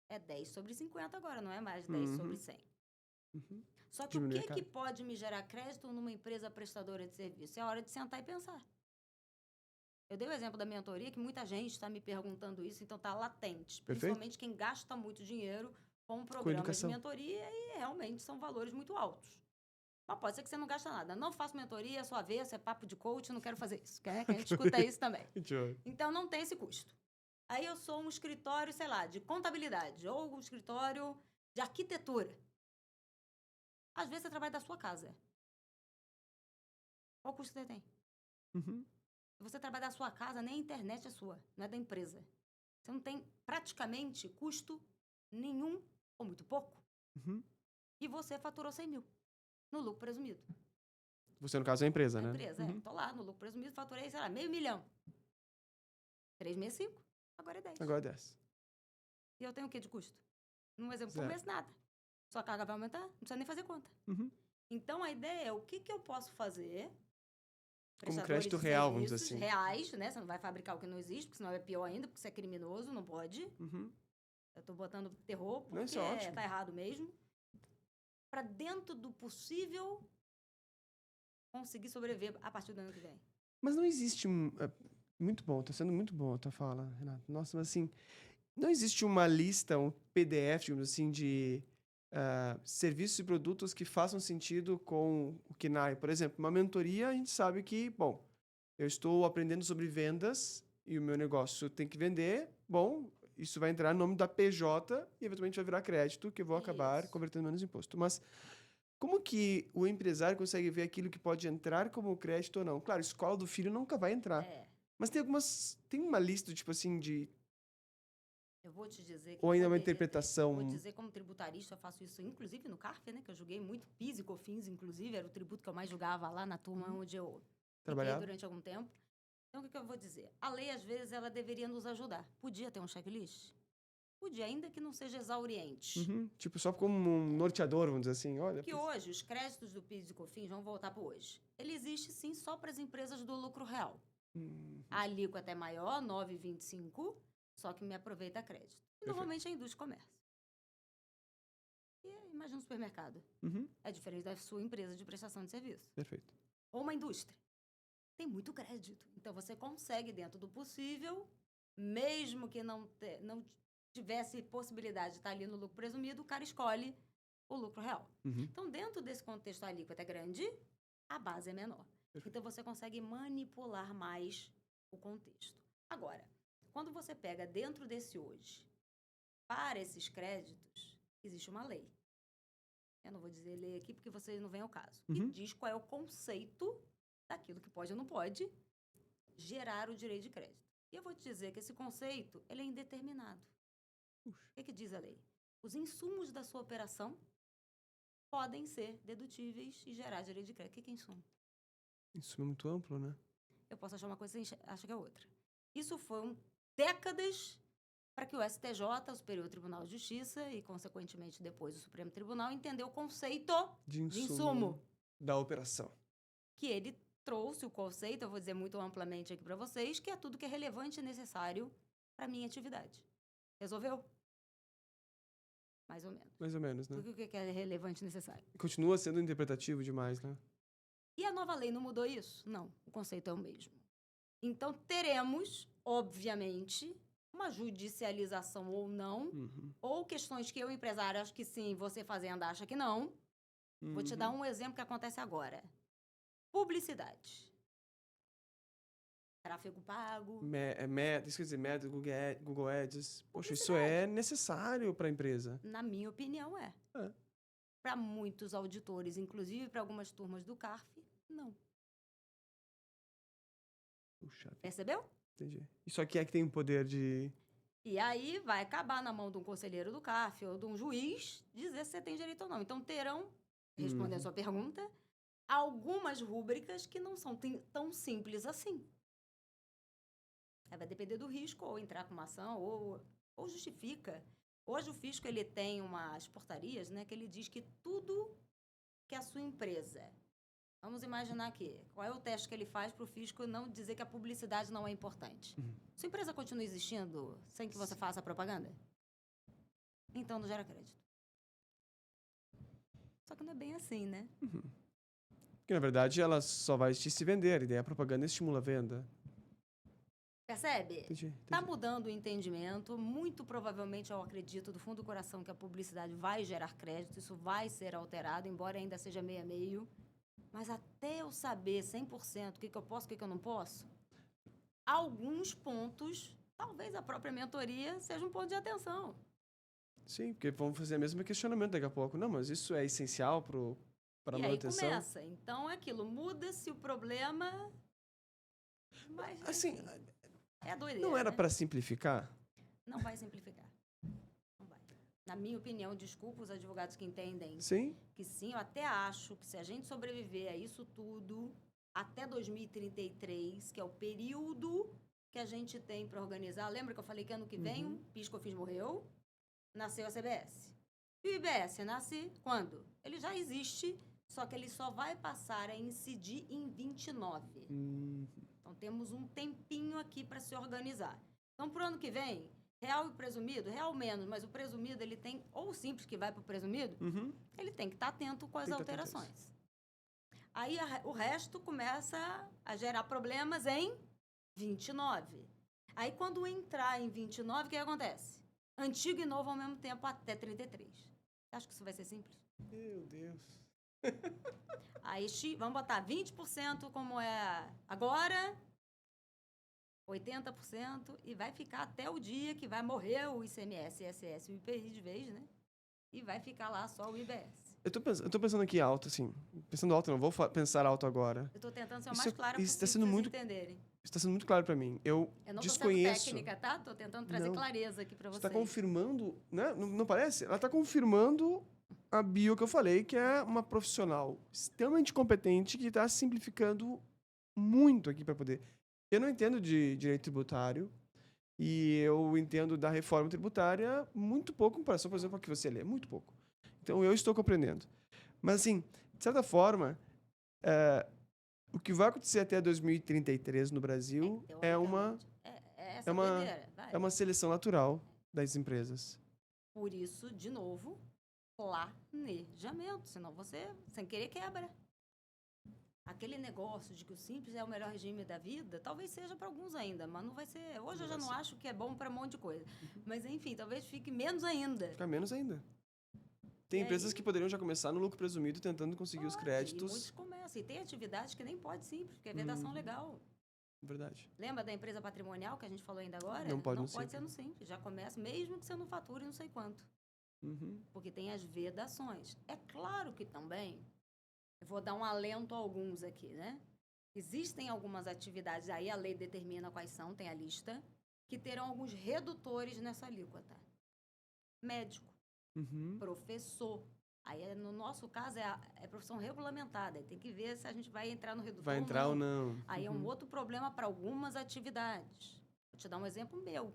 Speaker 2: É 10 sobre 50 agora, não é mais 10 sobre 100.
Speaker 1: Uhum.
Speaker 2: Só que
Speaker 1: Diminuir,
Speaker 2: o que pode me gerar crédito numa empresa prestadora de serviço? É a hora de sentar e pensar. Eu dei o exemplo da mentoria, que muita gente está me perguntando isso, então está latente.
Speaker 1: Perfeito.
Speaker 2: Principalmente quem gasta muito dinheiro com programas de mentoria e realmente são valores muito altos. Mas pode ser que você não gasta nada. Não faço mentoria, sua vez, é papo de coach, não quero fazer isso. Quer que a gente escuta isso também. Então não tem esse custo. Aí eu sou um escritório, sei lá, de contabilidade ou um escritório de arquitetura. Às vezes você trabalha da sua casa. Qual custo você tem?
Speaker 1: Uhum.
Speaker 2: Você trabalha da sua casa, nem a internet é sua, não é da empresa. Você não tem praticamente custo nenhum, ou muito pouco.
Speaker 1: Uhum.
Speaker 2: E você faturou 100 mil no lucro presumido.
Speaker 1: Você, no caso, é a empresa, né?
Speaker 2: A empresa, Tô lá no lucro presumido, faturei, sei lá, 500 mil. 365, agora é 10.
Speaker 1: Agora é 10.
Speaker 2: E eu tenho o que de custo? Num exemplo
Speaker 1: Zero.
Speaker 2: como esse, nada. Sua carga vai aumentar, não precisa nem fazer conta.
Speaker 1: Uhum.
Speaker 2: Então, a ideia é o que eu posso fazer...
Speaker 1: Como crédito real, vamos dizer assim.
Speaker 2: Reais, né? Você não vai fabricar o que não existe, porque senão é pior ainda, porque você é criminoso, não pode.
Speaker 1: Uhum.
Speaker 2: Eu tô botando terror, porque
Speaker 1: Não, isso é ótimo.
Speaker 2: tá errado mesmo. Para dentro do possível, conseguir sobreviver a partir do ano que vem.
Speaker 1: Mas não existe Muito bom, tá sendo muito bom a tua fala, Renato. Nossa, mas assim, não existe uma lista, um PDF, digamos assim, de serviços e produtos que façam sentido com o KNAI. Por exemplo, uma mentoria, a gente sabe que, bom, eu estou aprendendo sobre vendas e o meu negócio tem que vender, bom, isso vai entrar no nome da PJ e eventualmente vai virar crédito, que eu vou acabar
Speaker 2: Isso.
Speaker 1: convertendo menos imposto. Mas como que o empresário consegue ver aquilo que pode entrar como crédito ou não? Claro, escola do filho nunca vai entrar.
Speaker 2: É,
Speaker 1: Mas tem uma lista, tipo assim, de...
Speaker 2: eu vou te dizer que
Speaker 1: Ou ainda uma
Speaker 2: poderia ter.
Speaker 1: interpretação...
Speaker 2: Vou dizer como tributarista, eu faço isso, inclusive no CARF, né? Que eu julguei muito PIS e COFINS, inclusive, era o tributo que eu mais julgava lá na turma onde eu fiquei
Speaker 1: Trabalhava?
Speaker 2: durante algum tempo. Então, o que eu vou dizer? A lei, às vezes, ela deveria nos ajudar. Podia ter um checklist? Podia, ainda que não seja exauriente.
Speaker 1: Uhum. Tipo, só como um norteador, vamos dizer assim. Olha,
Speaker 2: Que hoje, os créditos do PIS e COFINS, vamos voltar para hoje. Ele existe, sim, só para as empresas do lucro real. A alíquota é maior, 9,25, só que me aproveita crédito. E normalmente é indústria e comércio. E imagina um supermercado.
Speaker 1: Uhum.
Speaker 2: É diferente da sua empresa de prestação de serviço.
Speaker 1: Perfeito.
Speaker 2: Ou uma indústria. Tem muito crédito. Então, você consegue, dentro do possível, mesmo que não tivesse possibilidade de estar ali no lucro presumido, o cara escolhe o lucro real.
Speaker 1: Uhum.
Speaker 2: Então, dentro desse contexto, a alíquota é grande, a base é menor.
Speaker 1: Perfeito.
Speaker 2: Então, você consegue manipular mais o contexto. Agora, quando você pega dentro desse hoje, para esses créditos, existe uma lei. Eu não vou dizer lei aqui porque você não vem ao caso.
Speaker 1: Uhum.
Speaker 2: E diz qual é o conceito daquilo que pode ou não pode gerar o direito de crédito. E eu vou te dizer que esse conceito, ele é indeterminado. O que diz a lei? Os insumos da sua operação podem ser dedutíveis e gerar direito de crédito. O que é insumo?
Speaker 1: Isso é muito amplo, né?
Speaker 2: Eu posso achar uma coisa e você acha que é outra. Isso foram décadas para que o STJ, o Superior Tribunal de Justiça, e, consequentemente, depois o Supremo Tribunal, entendeu o conceito
Speaker 1: De
Speaker 2: de insumo.
Speaker 1: Da operação.
Speaker 2: Que ele trouxe o conceito, eu vou dizer muito amplamente aqui para vocês, que é tudo que é relevante e necessário para a minha atividade. Resolveu? Mais ou menos.
Speaker 1: Mais ou menos, né?
Speaker 2: Porque o que é relevante e necessário?
Speaker 1: Continua sendo interpretativo demais, né?
Speaker 2: E a nova lei não mudou isso? Não, o conceito é o mesmo. Então, teremos, obviamente, uma judicialização ou não, ou questões que eu, empresário, acho que sim, você fazenda acha que não. Vou te dar um exemplo que acontece agora. Publicidade. Tráfego pago.
Speaker 1: Isso quer dizer, meta, Google Ads. Poxa, isso é necessário para a empresa.
Speaker 2: Na minha opinião, é. Para muitos auditores, inclusive para algumas turmas do CARF, não.
Speaker 1: Puxa,
Speaker 2: Percebeu?
Speaker 1: entendi. Isso aqui é que tem o poder de...
Speaker 2: E aí vai acabar na mão de um conselheiro do CARF ou de um juiz dizer se você tem direito ou não. Então terão, respondendo a sua pergunta, algumas rúbricas que não são tão simples assim. Vai depender do risco, ou entrar com uma ação, ou justifica. Hoje o fisco ele tem umas portarias, né, que ele diz que tudo que a sua empresa... Vamos imaginar aqui, qual é o teste que ele faz para o fisco não dizer que a publicidade não é importante? Sua empresa continua existindo sem que você faça propaganda? Então não gera crédito. Só que não é bem assim, né?
Speaker 1: Porque, na verdade, ela só vai se vender. A ideia é a propaganda estimula a venda.
Speaker 2: Percebe?
Speaker 1: Entendi.
Speaker 2: Tá mudando o entendimento. Muito provavelmente, eu acredito, do fundo do coração, que a publicidade vai gerar crédito. Isso vai ser alterado, embora ainda seja meio a meio. Mas até eu saber 100% o que eu posso e o que eu não posso, alguns pontos, talvez a própria mentoria seja um ponto de atenção.
Speaker 1: Sim, porque vamos fazer o mesmo questionamento daqui a pouco. Não, mas isso é essencial para a manutenção?
Speaker 2: E aí começa. Então, é aquilo. Muda-se o problema, mas,
Speaker 1: assim,
Speaker 2: é doideira,
Speaker 1: não era
Speaker 2: né?
Speaker 1: para simplificar?
Speaker 2: Não vai simplificar. Não vai. Na minha opinião, desculpa os advogados que entendem.
Speaker 1: Sim.
Speaker 2: Que sim, eu até acho que se a gente sobreviver a isso tudo, até 2033, que é o período que a gente tem para organizar. Lembra que eu falei que ano que vem o PIS/COFINS morreu? Nasceu a CBS. E o IBS nasce quando? Ele já existe, só que ele só vai passar a incidir em 29. Então, temos um tempinho aqui para se organizar. Então, para o ano que vem, real e presumido, real menos, mas o presumido, ele tem, ou o simples que vai para o presumido, ele tem que estar atento com as alterações. Aí, o resto começa a gerar problemas em 29. Aí, quando entrar em 29, o que acontece? Antigo e novo ao mesmo tempo até 33. Você acha que isso vai ser simples?
Speaker 1: Meu Deus.
Speaker 2: Aí, vamos botar 20% como é agora, 80%, e vai ficar até o dia que vai morrer o ICMS, ISS e o IPI de vez, né? E vai ficar lá só o IBS.
Speaker 1: Eu tô pensando aqui alto, assim. Pensando alto, não vou pensar alto agora.
Speaker 2: Eu tô tentando ser o
Speaker 1: Isso
Speaker 2: mais
Speaker 1: é-
Speaker 2: clara
Speaker 1: isso
Speaker 2: possível
Speaker 1: tá sendo
Speaker 2: pra vocês
Speaker 1: muito-
Speaker 2: entenderem.
Speaker 1: Isso está sendo muito claro para mim. Eu
Speaker 2: Eu não
Speaker 1: desconheço.
Speaker 2: tô sendo técnica, tá? Tô tentando trazer
Speaker 1: Não.
Speaker 2: clareza aqui pra
Speaker 1: Você
Speaker 2: vocês.
Speaker 1: está confirmando, né? Não parece? Ela está confirmando a bio que eu falei, que é uma profissional extremamente competente que está simplificando muito aqui para poder. Eu não entendo de direito tributário e eu entendo da reforma tributária muito pouco em comparação, por exemplo, ao que você lê. Muito pouco. Então eu estou compreendendo. Mas, assim, de certa forma, o que vai acontecer até 2033 no Brasil é uma
Speaker 2: essa
Speaker 1: é uma-
Speaker 2: doideira, vai.
Speaker 1: é uma seleção natural das empresas.
Speaker 2: Por isso, de novo, planejamento. Senão você, sem querer, quebra. Aquele negócio de que o simples é o melhor regime da vida, talvez seja para alguns ainda, mas não vai ser. Hoje eu já não acho que é bom para um monte de coisa. Mas, enfim, talvez fique menos ainda.
Speaker 1: Fica menos ainda. Tem
Speaker 2: E
Speaker 1: empresas
Speaker 2: aí-
Speaker 1: que poderiam já começar no lucro presumido tentando conseguir os
Speaker 2: Pode,
Speaker 1: créditos.
Speaker 2: E muitos começam. E tem atividades que nem pode simples, porque é vedação legal.
Speaker 1: Verdade.
Speaker 2: Lembra da empresa patrimonial que a gente falou ainda agora?
Speaker 1: Não pode no
Speaker 2: ser no simples. Já começa, mesmo que você não fature não sei quanto.
Speaker 1: Uhum.
Speaker 2: Porque tem as vedações. É claro que também, eu vou dar um alento a alguns aqui, né? Existem algumas atividades, aí a lei determina quais são, tem a lista, que terão alguns redutores nessa alíquota. Médico,
Speaker 1: Uhum.
Speaker 2: professor. Aí, no nosso caso, é profissão regulamentada. Aí tem que ver se a gente vai entrar no redutor
Speaker 1: Vai entrar ou não.
Speaker 2: Aí é um
Speaker 1: Uhum.
Speaker 2: outro problema para algumas atividades. Vou te dar um exemplo meu.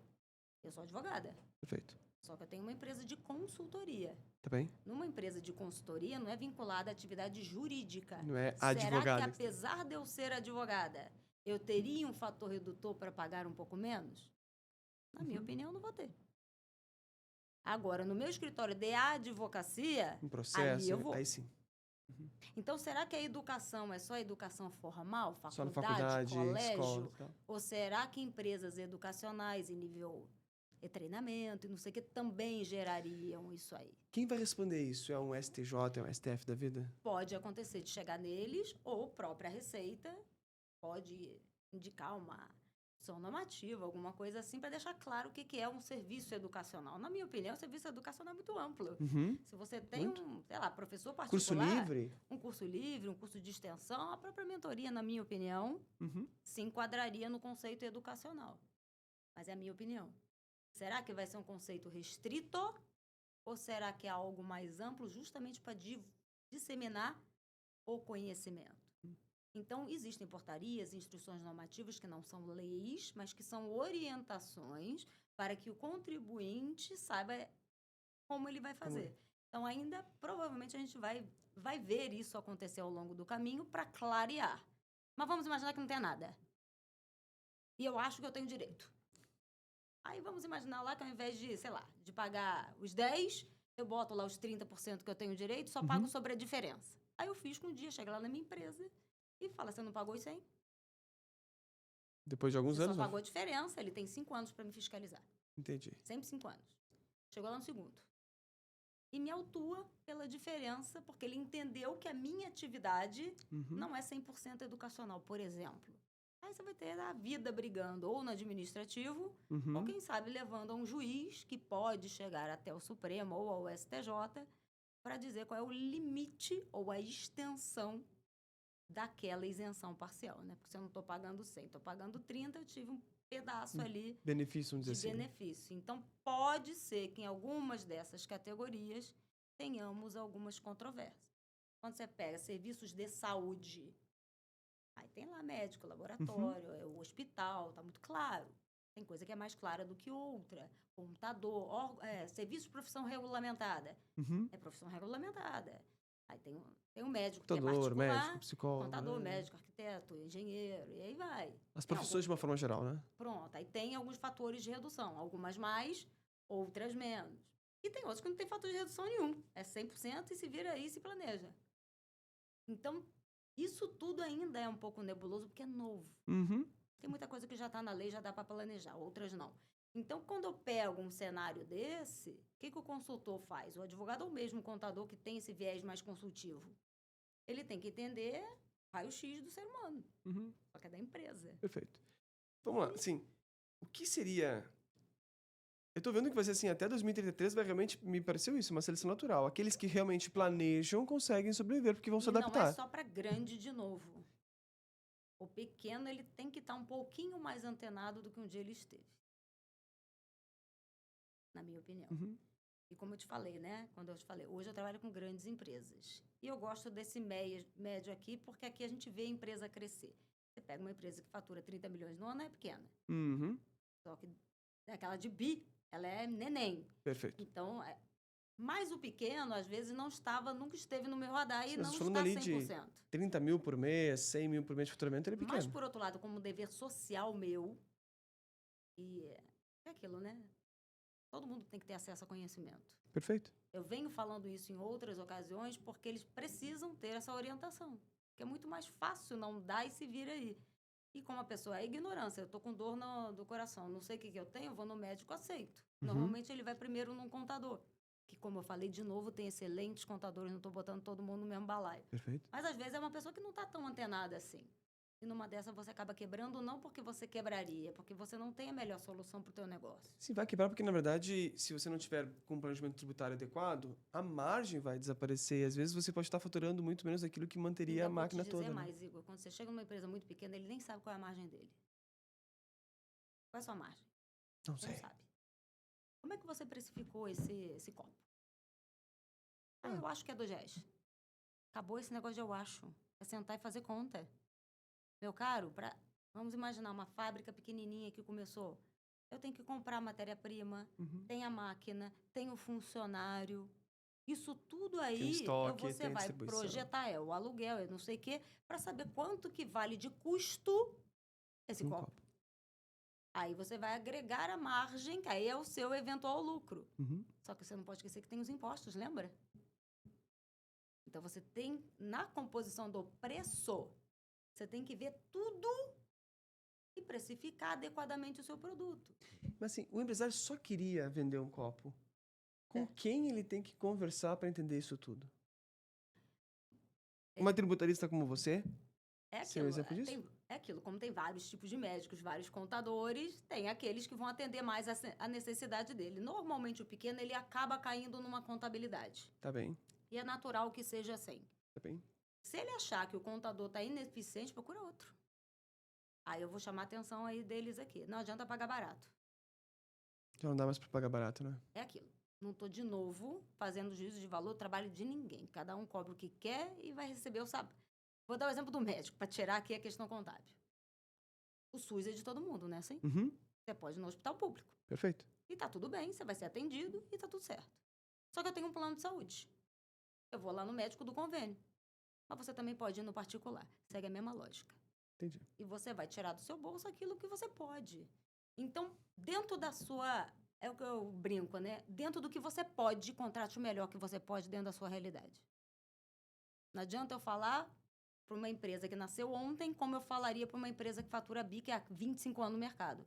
Speaker 2: Eu sou advogada,
Speaker 1: Perfeito.
Speaker 2: só que eu tenho uma empresa de consultoria.
Speaker 1: Tá bem?
Speaker 2: Numa empresa de consultoria não é vinculada à atividade jurídica.
Speaker 1: Não é
Speaker 2: Será
Speaker 1: advogada.
Speaker 2: que, apesar de eu ser advogada, eu teria um fator redutor para pagar um pouco menos? Na minha opinião, não vou ter. Agora, no meu escritório de advocacia,
Speaker 1: Um processo.
Speaker 2: ali eu vou.
Speaker 1: Aí sim.
Speaker 2: Então, será que a educação é só educação formal,
Speaker 1: Só na
Speaker 2: faculdade,
Speaker 1: faculdade,
Speaker 2: colégio?
Speaker 1: escola e tal.
Speaker 2: Ou será que empresas educacionais em nível de treinamento e não sei o que também gerariam isso aí?
Speaker 1: Quem vai responder isso? É um STJ, é um STF da vida?
Speaker 2: Pode acontecer de chegar neles ou própria Receita pode indicar uma ação normativa, alguma coisa assim, para deixar claro o que é um serviço educacional. Na minha opinião, o serviço educacional é muito amplo.
Speaker 1: Uhum.
Speaker 2: Se você tem
Speaker 1: Muito.
Speaker 2: sei lá, professor particular...
Speaker 1: Curso livre?
Speaker 2: Um curso livre, um curso de extensão, a própria mentoria, na minha opinião,
Speaker 1: Uhum.
Speaker 2: se enquadraria no conceito educacional. Mas é a minha opinião. Será que vai ser um conceito restrito ou será que é algo mais amplo justamente para disseminar o conhecimento? Então, existem portarias, instruções normativas que não são leis, mas que são orientações para que o contribuinte saiba como ele vai fazer. Então, ainda, provavelmente, a gente vai ver isso acontecer ao longo do caminho para clarear. Mas vamos imaginar que não tem nada. E eu acho que eu tenho direito. Aí vamos imaginar lá que ao invés de, sei lá, de pagar os 10, eu boto lá os 30% que eu tenho direito, só pago sobre a diferença. Aí o fisco um dia chega lá na minha empresa e fala, você não pagou os 100?
Speaker 1: Depois de alguns
Speaker 2: Você
Speaker 1: anos,
Speaker 2: só
Speaker 1: né?
Speaker 2: pagou a diferença, ele tem 5 anos para me fiscalizar.
Speaker 1: Entendi.
Speaker 2: Sempre 5 anos. Chegou lá no segundo. E me autua pela diferença, porque ele entendeu que a minha atividade não é 100% educacional, por exemplo. Aí você vai ter a vida brigando ou no administrativo, ou quem sabe levando a um juiz que pode chegar até o Supremo ou ao STJ para dizer qual é o limite ou a extensão daquela isenção parcial, né? Porque se eu não estou pagando 100, estou pagando 30, eu tive um pedaço ali
Speaker 1: Benefício, vamos
Speaker 2: de
Speaker 1: dizer assim.
Speaker 2: benefício. Então, pode ser que em algumas dessas categorias tenhamos algumas controvérsias. Quando você pega serviços de saúde, aí tem lá médico, laboratório, é o hospital, tá muito claro. Tem coisa que é mais clara do que outra. Computador, serviço de profissão regulamentada. É profissão regulamentada. Aí tem um médico que é
Speaker 1: Contador,
Speaker 2: particular,
Speaker 1: médico, psicólogo.
Speaker 2: contador,
Speaker 1: né?
Speaker 2: médico, arquiteto, engenheiro, e aí vai.
Speaker 1: As profissões de uma forma geral, né?
Speaker 2: Pronto, aí tem alguns fatores de redução, algumas mais, outras menos. E tem outros que não tem fator de redução nenhum. É 100% e se vira aí e se planeja. Então, isso tudo ainda é um pouco nebuloso porque é novo. Tem muita coisa que já está na lei, já dá para planejar, outras não. Então, quando eu pego um cenário desse, o que o consultor faz? O advogado ou mesmo o contador que tem esse viés mais consultivo, ele tem que entender raio-x do ser humano, só que é da empresa.
Speaker 1: Perfeito. Vamos lá, assim, o que seria... Eu tô vendo que vai ser assim, até 2033 vai realmente, me pareceu isso, uma seleção natural. Aqueles que realmente planejam conseguem sobreviver, porque vão se
Speaker 2: E não é
Speaker 1: adaptar.
Speaker 2: só para grande de novo. O pequeno, ele tem que estar um pouquinho mais antenado do que um dia ele esteve. Na minha opinião. E como eu te falei, né? Quando eu te falei, hoje eu trabalho com grandes empresas. E eu gosto desse médio aqui, porque aqui a gente vê a empresa crescer. Você pega uma empresa que fatura 30 milhões no ano, é pequena. Só que aquela de bi, ela é neném.
Speaker 1: Perfeito.
Speaker 2: Então, mas o pequeno, às vezes, nunca esteve no meu radar e não está
Speaker 1: falando ali
Speaker 2: 100%.
Speaker 1: de 30 mil por mês, 100 mil por mês de faturamento, ele é pequeno.
Speaker 2: Mas, por outro lado, como dever social meu, e é aquilo, né? Todo mundo tem que ter acesso a conhecimento.
Speaker 1: Perfeito.
Speaker 2: Eu venho falando isso em outras ocasiões porque eles precisam ter essa orientação. Porque é muito mais fácil não dar e se vir aí. E como a pessoa é ignorância, eu tô com dor do coração, não sei o que eu tenho, eu vou no médico, aceito. Normalmente ele vai primeiro num contador. Que, como eu falei de novo, tem excelentes contadores, não tô botando todo mundo no mesmo balaio.
Speaker 1: Perfeito.
Speaker 2: Mas às vezes é uma pessoa que não tá tão antenada assim. E numa dessas você acaba quebrando, não porque você quebraria, porque você não tem a melhor solução para o teu negócio.
Speaker 1: Sim, vai quebrar porque, na verdade, se você não tiver com um planejamento tributário adequado, a margem vai desaparecer. E, às vezes, você pode estar faturando muito menos daquilo que manteria a máquina toda.
Speaker 2: Vou te dizer mais, Igor. Quando você chega numa empresa muito pequena, ele nem sabe qual é a margem dele. Qual é a sua margem?
Speaker 1: Não sei.
Speaker 2: Não sabe. Como é que você precificou esse copo? Eu acho que é R$2. Acabou esse negócio de eu acho. É sentar e fazer conta. Meu caro, vamos imaginar uma fábrica pequenininha que começou. Eu tenho que comprar matéria-prima, tem a máquina, tem o funcionário. Isso tudo aí,
Speaker 1: tem estoque,
Speaker 2: você vai projetar, o aluguel, eu não sei o quê, para saber quanto que vale de custo esse copo. Aí você vai agregar a margem, que aí é o seu eventual lucro. Só que você não pode esquecer que tem os impostos, lembra? Então você tem, na composição do preço, você tem que ver tudo e precificar adequadamente o seu produto.
Speaker 1: Mas assim, o empresário só queria vender um copo. Com quem ele tem que conversar para entender isso tudo? Uma tributarista como você?
Speaker 2: É aquilo,
Speaker 1: seu exemplo disso?
Speaker 2: é aquilo, como tem vários tipos de médicos, vários contadores, tem aqueles que vão atender mais a necessidade dele. Normalmente o pequeno, ele acaba caindo numa contabilidade.
Speaker 1: Tá bem.
Speaker 2: E é natural que seja assim.
Speaker 1: Tá bem.
Speaker 2: Se ele achar que o contador está ineficiente, procura outro. Aí eu vou chamar a atenção aí deles aqui. Não adianta pagar barato.
Speaker 1: Já não dá mais para pagar barato, né?
Speaker 2: É aquilo. Não estou, de novo, fazendo juízo de valor, trabalho de ninguém. Cada um cobra o que quer e vai receber o saber. Vou dar o exemplo do médico, para tirar aqui a questão contábil. O SUS é de todo mundo, né? Assim? Você pode ir no hospital público.
Speaker 1: Perfeito.
Speaker 2: E tá tudo bem, você vai ser atendido e tá tudo certo. Só que eu tenho um plano de saúde. Eu vou lá no médico do convênio. Mas você também pode ir no particular. Segue a mesma lógica.
Speaker 1: Entendi.
Speaker 2: E você vai tirar do seu bolso aquilo que você pode. Então, dentro da sua... É o que eu brinco, né? Dentro do que você pode, contrate o melhor que você pode dentro da sua realidade. Não adianta eu falar para uma empresa que nasceu ontem como eu falaria para uma empresa que fatura bi, que há 25 anos no mercado.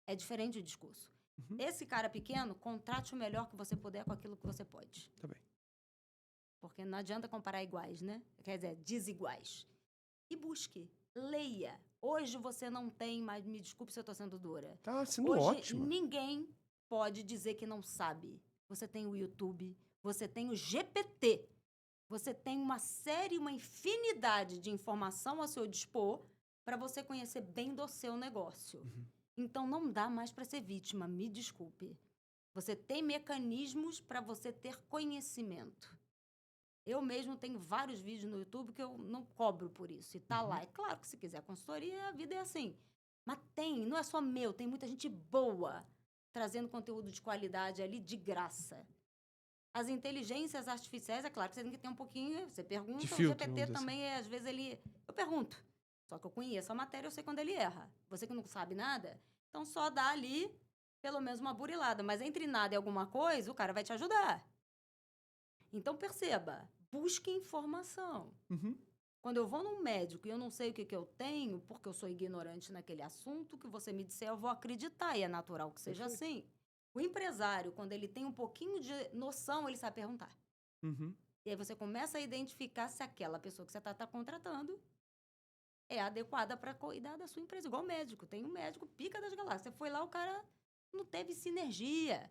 Speaker 2: É diferente o discurso. Esse cara pequeno, contrate o melhor que você puder com aquilo que você pode.
Speaker 1: Tá bem.
Speaker 2: Porque não adianta comparar iguais, né? Quer dizer, desiguais. E busque, leia. Hoje você não tem, mas me desculpe se eu estou sendo dura.
Speaker 1: Tá sendo
Speaker 2: Hoje,
Speaker 1: ótimo.
Speaker 2: Ninguém pode dizer que não sabe. Você tem o YouTube, você tem o GPT, você tem uma infinidade de informação a seu dispor para você conhecer bem do seu negócio. Então, não dá mais para ser vítima, me desculpe. Você tem mecanismos para você ter conhecimento. Eu mesmo tenho vários vídeos no YouTube que eu não cobro por isso. E tá lá. É claro que se quiser consultoria, a vida é assim. Mas não é só meu, tem muita gente boa trazendo conteúdo de qualidade ali de graça. As inteligências artificiais, é claro que você tem que ter um pouquinho... Você pergunta,
Speaker 1: de filtro,
Speaker 2: o GPT também, às vezes, eu pergunto. Só que eu conheço a matéria, eu sei quando ele erra. Você que não sabe nada, então só dá ali, pelo menos, uma burilada. Mas entre nada e alguma coisa, o cara vai te ajudar. Então, perceba, busque informação. Quando eu vou num médico e eu não sei o que, que eu tenho, porque eu sou ignorante naquele assunto, o que você me disser, eu vou acreditar, e é natural que seja
Speaker 1: Perfeito.
Speaker 2: assim. O empresário, quando ele tem um pouquinho de noção, ele sabe perguntar.
Speaker 1: Uhum.
Speaker 2: E aí você começa a identificar se aquela pessoa que você está contratando é adequada para cuidar da sua empresa. Igual médico. Tem um médico pica das galáxias. Você foi lá, o cara não teve sinergia.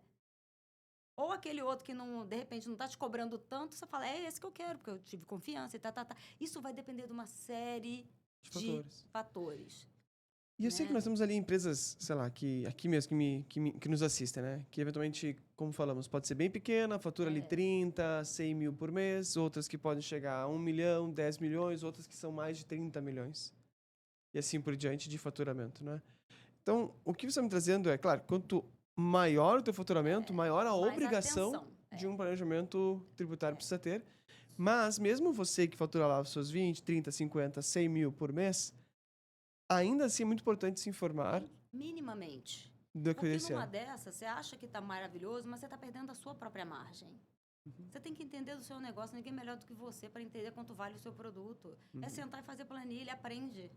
Speaker 2: Ou aquele outro que, não, de repente, não está te cobrando tanto, você fala, é esse que eu quero, porque eu tive confiança e tá. Isso vai depender de uma série
Speaker 1: De
Speaker 2: de
Speaker 1: fatores.
Speaker 2: fatores.
Speaker 1: E eu sei que
Speaker 2: Né?
Speaker 1: nós temos ali empresas, sei lá, que aqui mesmo, que nos assistem, né? Que eventualmente, como falamos, pode ser bem pequena, fatura ali 30, 100 mil por mês, outras que podem chegar a 1 milhão, 10 milhões, outras que são mais de 30 milhões. E assim por diante de faturamento, né? Então, o que você está me trazendo é, claro, quanto maior o teu faturamento, maior a
Speaker 2: Mais
Speaker 1: obrigação
Speaker 2: atenção.
Speaker 1: de um planejamento tributário precisa ter. Mas mesmo você que fatura lá os seus 20, 30, 50, 100 mil por mês, ainda assim é muito importante se informar
Speaker 2: Minimamente.
Speaker 1: do que
Speaker 2: Porque
Speaker 1: esse
Speaker 2: numa
Speaker 1: ano.
Speaker 2: dessas, você acha que está maravilhoso, mas você está perdendo a sua própria margem. Você tem que entender do seu negócio, ninguém melhor do que você para entender quanto vale o seu produto. É sentar e fazer planilha, aprende.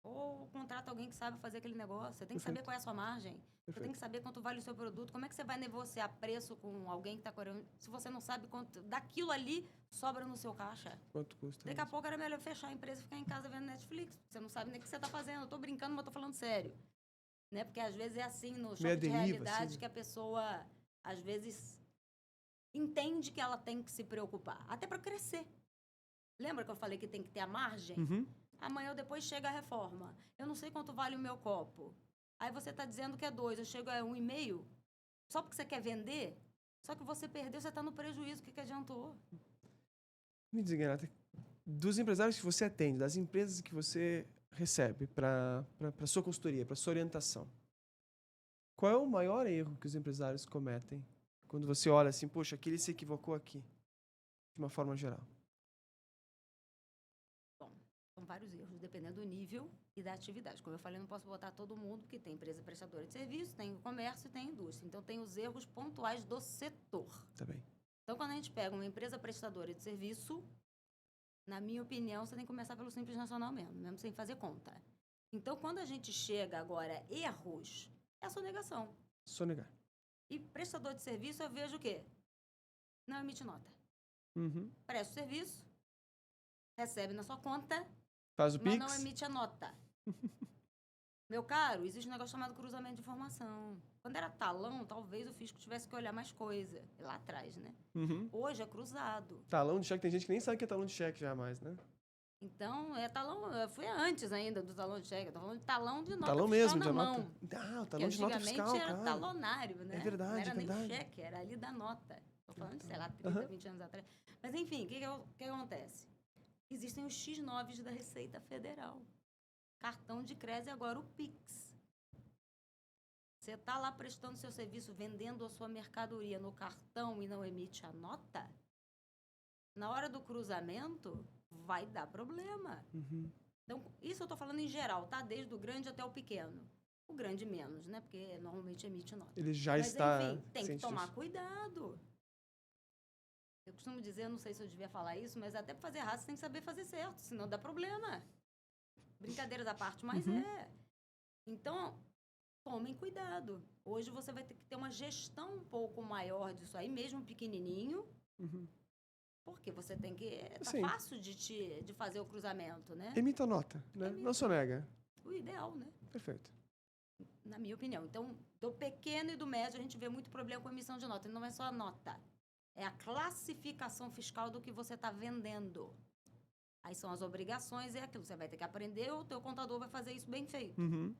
Speaker 2: Ou contrata alguém que sabe fazer aquele negócio. Você tem que saber
Speaker 1: Perfeito.
Speaker 2: qual é a sua margem. Você tem que saber quanto vale o seu produto. Como é que você vai negociar preço com alguém que está correndo? Se você não sabe quanto daquilo ali sobra no seu caixa.
Speaker 1: Quanto custa?
Speaker 2: Daqui a pouco era melhor fechar a empresa e ficar em casa vendo Netflix. Você não sabe nem o que você está fazendo. Eu estou brincando, mas estou falando sério. Né? Porque às vezes é assim, no choque de realidade,
Speaker 1: assim.
Speaker 2: que a pessoa, às vezes, entende que ela tem que se preocupar. Até para crescer. Lembra que eu falei que tem que ter a margem?
Speaker 1: Uhum.
Speaker 2: Amanhã ou depois chega a reforma. Eu não sei quanto vale o meu copo. Aí você está dizendo que é 2, eu chego a 1,5. Só porque você quer vender? Só que você perdeu, você está no prejuízo. O que adiantou?
Speaker 1: Me diga, Renata, dos empresários que você atende, das empresas que você recebe para sua consultoria, para sua orientação, qual é o maior erro que os empresários cometem quando você olha assim, poxa, aquele se equivocou aqui, de uma forma geral?
Speaker 2: Bom, são vários erros, dependendo do nível e da atividade. Como eu falei, eu não posso botar todo mundo, porque tem empresa prestadora de serviço, tem o comércio e tem a indústria. Então, tem os erros pontuais do setor.
Speaker 1: Tá bem.
Speaker 2: Então, quando a gente pega uma empresa prestadora de serviço, na minha opinião, você tem que começar pelo Simples Nacional mesmo sem fazer conta. Então, quando a gente chega agora, erros, é a sonegação.
Speaker 1: Sonegar.
Speaker 2: E prestador de serviço, eu vejo o quê? Não emite nota.
Speaker 1: Uhum.
Speaker 2: Presta o serviço, recebe na sua conta,
Speaker 1: Faz o
Speaker 2: mas
Speaker 1: Pix?
Speaker 2: não emite a nota. Meu caro, existe um negócio chamado cruzamento de informação. Quando era talão, talvez o fisco tivesse que olhar mais coisa. Lá atrás, né?
Speaker 1: Uhum.
Speaker 2: Hoje é cruzado.
Speaker 1: Talão de cheque, tem gente que nem sabe que é talão de cheque jamais, né?
Speaker 2: Então, talão, foi antes ainda do talão de cheque. Eu tô falando de talão de nota
Speaker 1: Talão
Speaker 2: fiscal
Speaker 1: mesmo,
Speaker 2: na
Speaker 1: de
Speaker 2: mão.
Speaker 1: nota. Ah, o
Speaker 2: Que
Speaker 1: talão de nota fiscal,
Speaker 2: antigamente era
Speaker 1: cara.
Speaker 2: talonário, né?
Speaker 1: É verdade,
Speaker 2: Não era
Speaker 1: é
Speaker 2: nem
Speaker 1: verdade.
Speaker 2: cheque, era ali da nota. Tô falando de, sei lá, 30,
Speaker 1: Aham.
Speaker 2: 20 anos atrás. Mas, enfim, o que acontece? Existem os X9s da Receita Federal. Cartão de crédito e agora o Pix. Você está lá prestando seu serviço, vendendo a sua mercadoria no cartão e não emite a nota? Na hora do cruzamento, vai dar problema.
Speaker 1: Uhum.
Speaker 2: Então, isso eu estou falando em geral, tá? Desde o grande até o pequeno. O grande menos, né? Porque normalmente emite nota.
Speaker 1: Ele já
Speaker 2: Mas,
Speaker 1: está
Speaker 2: enfim, tem que
Speaker 1: ciente
Speaker 2: tomar
Speaker 1: disso.
Speaker 2: cuidado. Eu costumo dizer, não sei se eu devia falar isso, mas até para fazer errado você tem que saber fazer certo, senão dá problema. Brincadeiras à parte, mas é. Então, tomem cuidado. Hoje você vai ter que ter uma gestão um pouco maior disso aí, mesmo pequenininho,
Speaker 1: Uhum.
Speaker 2: porque você tem que... Tá
Speaker 1: Sim.
Speaker 2: fácil de fazer o cruzamento, né?
Speaker 1: Emita a nota, né?
Speaker 2: Emita.
Speaker 1: Não sonega.
Speaker 2: O ideal, né?
Speaker 1: Perfeito.
Speaker 2: Na minha opinião. Então, do pequeno e do médio, a gente vê muito problema com emissão de nota. Não é só a nota. É a classificação fiscal do que você está vendendo. Aí são as obrigações, é aquilo. Você vai ter que aprender ou o teu contador vai fazer isso bem feito.
Speaker 1: Uhum.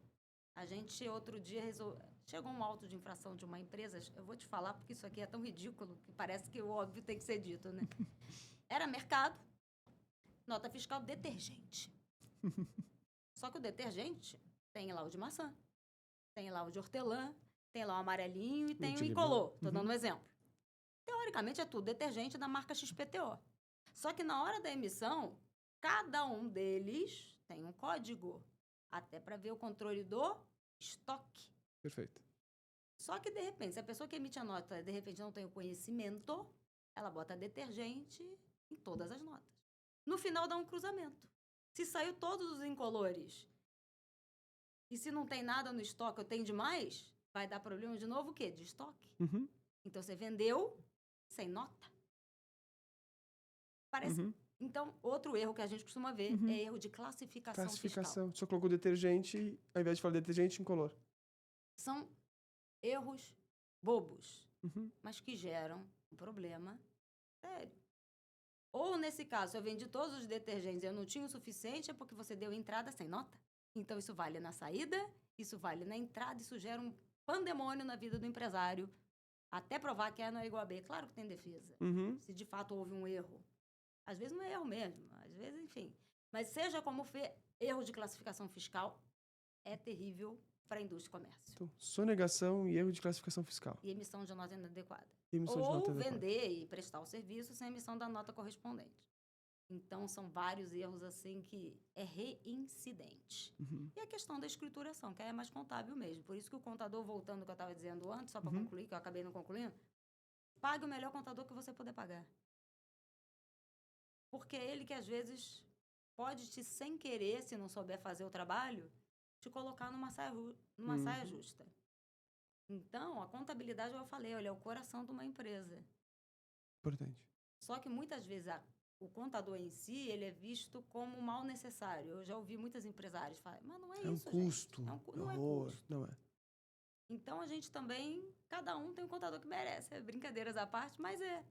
Speaker 2: A gente, outro dia, chegou um auto de infração de uma empresa. Eu vou te falar porque isso aqui é tão ridículo que parece que o óbvio tem que ser dito, né? Era mercado, nota fiscal, detergente. Só que o detergente tem lá o de maçã, tem lá o de hortelã, tem lá o amarelinho e tem o incolor. Estou dando um exemplo. Teoricamente é tudo detergente da marca XPTO. Só que na hora da emissão, cada um deles tem um código. Até para ver o controle do estoque.
Speaker 1: Perfeito.
Speaker 2: Só que, de repente, se a pessoa que emite a nota, de repente, não tem o conhecimento, ela bota detergente em todas as notas. No final dá um cruzamento. Se saiu todos os incolores e se não tem nada no estoque, eu tenho demais, vai dar problema de novo o quê? De estoque.
Speaker 1: Uhum.
Speaker 2: Então você vendeu sem nota. Parece.
Speaker 1: Uhum.
Speaker 2: Então, outro erro que a gente costuma ver
Speaker 1: Uhum.
Speaker 2: é erro de classificação fiscal.
Speaker 1: Classificação. Só colocou detergente, ao invés de falar detergente, incolor.
Speaker 2: São erros bobos,
Speaker 1: Uhum.
Speaker 2: mas que geram um problema sério. Ou, nesse caso, eu vendi todos os detergentes e eu não tinha o suficiente, é porque você deu entrada sem nota. Então, isso vale na saída, isso vale na entrada, isso gera um pandemônio na vida do empresário, até provar que A não é igual a B. Claro que tem defesa,
Speaker 1: Uhum.
Speaker 2: se de fato houve um erro. Às vezes não é erro mesmo, às vezes, enfim. Mas seja como for, erro de classificação fiscal é terrível para a indústria e comércio.
Speaker 1: Então, sonegação e erro de classificação fiscal.
Speaker 2: E emissão de nota inadequada.
Speaker 1: Emissão de
Speaker 2: Ou
Speaker 1: nota adequada.
Speaker 2: vender e prestar o serviço sem emissão da nota correspondente. Então, são vários erros, assim, que é reincidente.
Speaker 1: Uhum.
Speaker 2: E a questão da escrituração, que aí é mais contábil mesmo. Por isso que o contador, voltando ao que eu estava dizendo antes, só para
Speaker 1: Uhum.
Speaker 2: concluir, que eu acabei não concluindo, pague o melhor contador que você puder pagar. Porque é ele que, às vezes, pode te, sem querer, se não souber fazer o trabalho, te colocar numa saia justa. Então, a contabilidade, eu falei, olha, é o coração de uma empresa.
Speaker 1: Importante.
Speaker 2: Só que, muitas vezes, o contador em si, ele é visto como um mal necessário. Eu já ouvi muitas empresárias falarem, mas não é isso,
Speaker 1: É um custo.
Speaker 2: gente. Não é
Speaker 1: horror.
Speaker 2: custo.
Speaker 1: Não é.
Speaker 2: Então, a gente também, cada um tem um contador que merece. É brincadeiras à parte, mas é.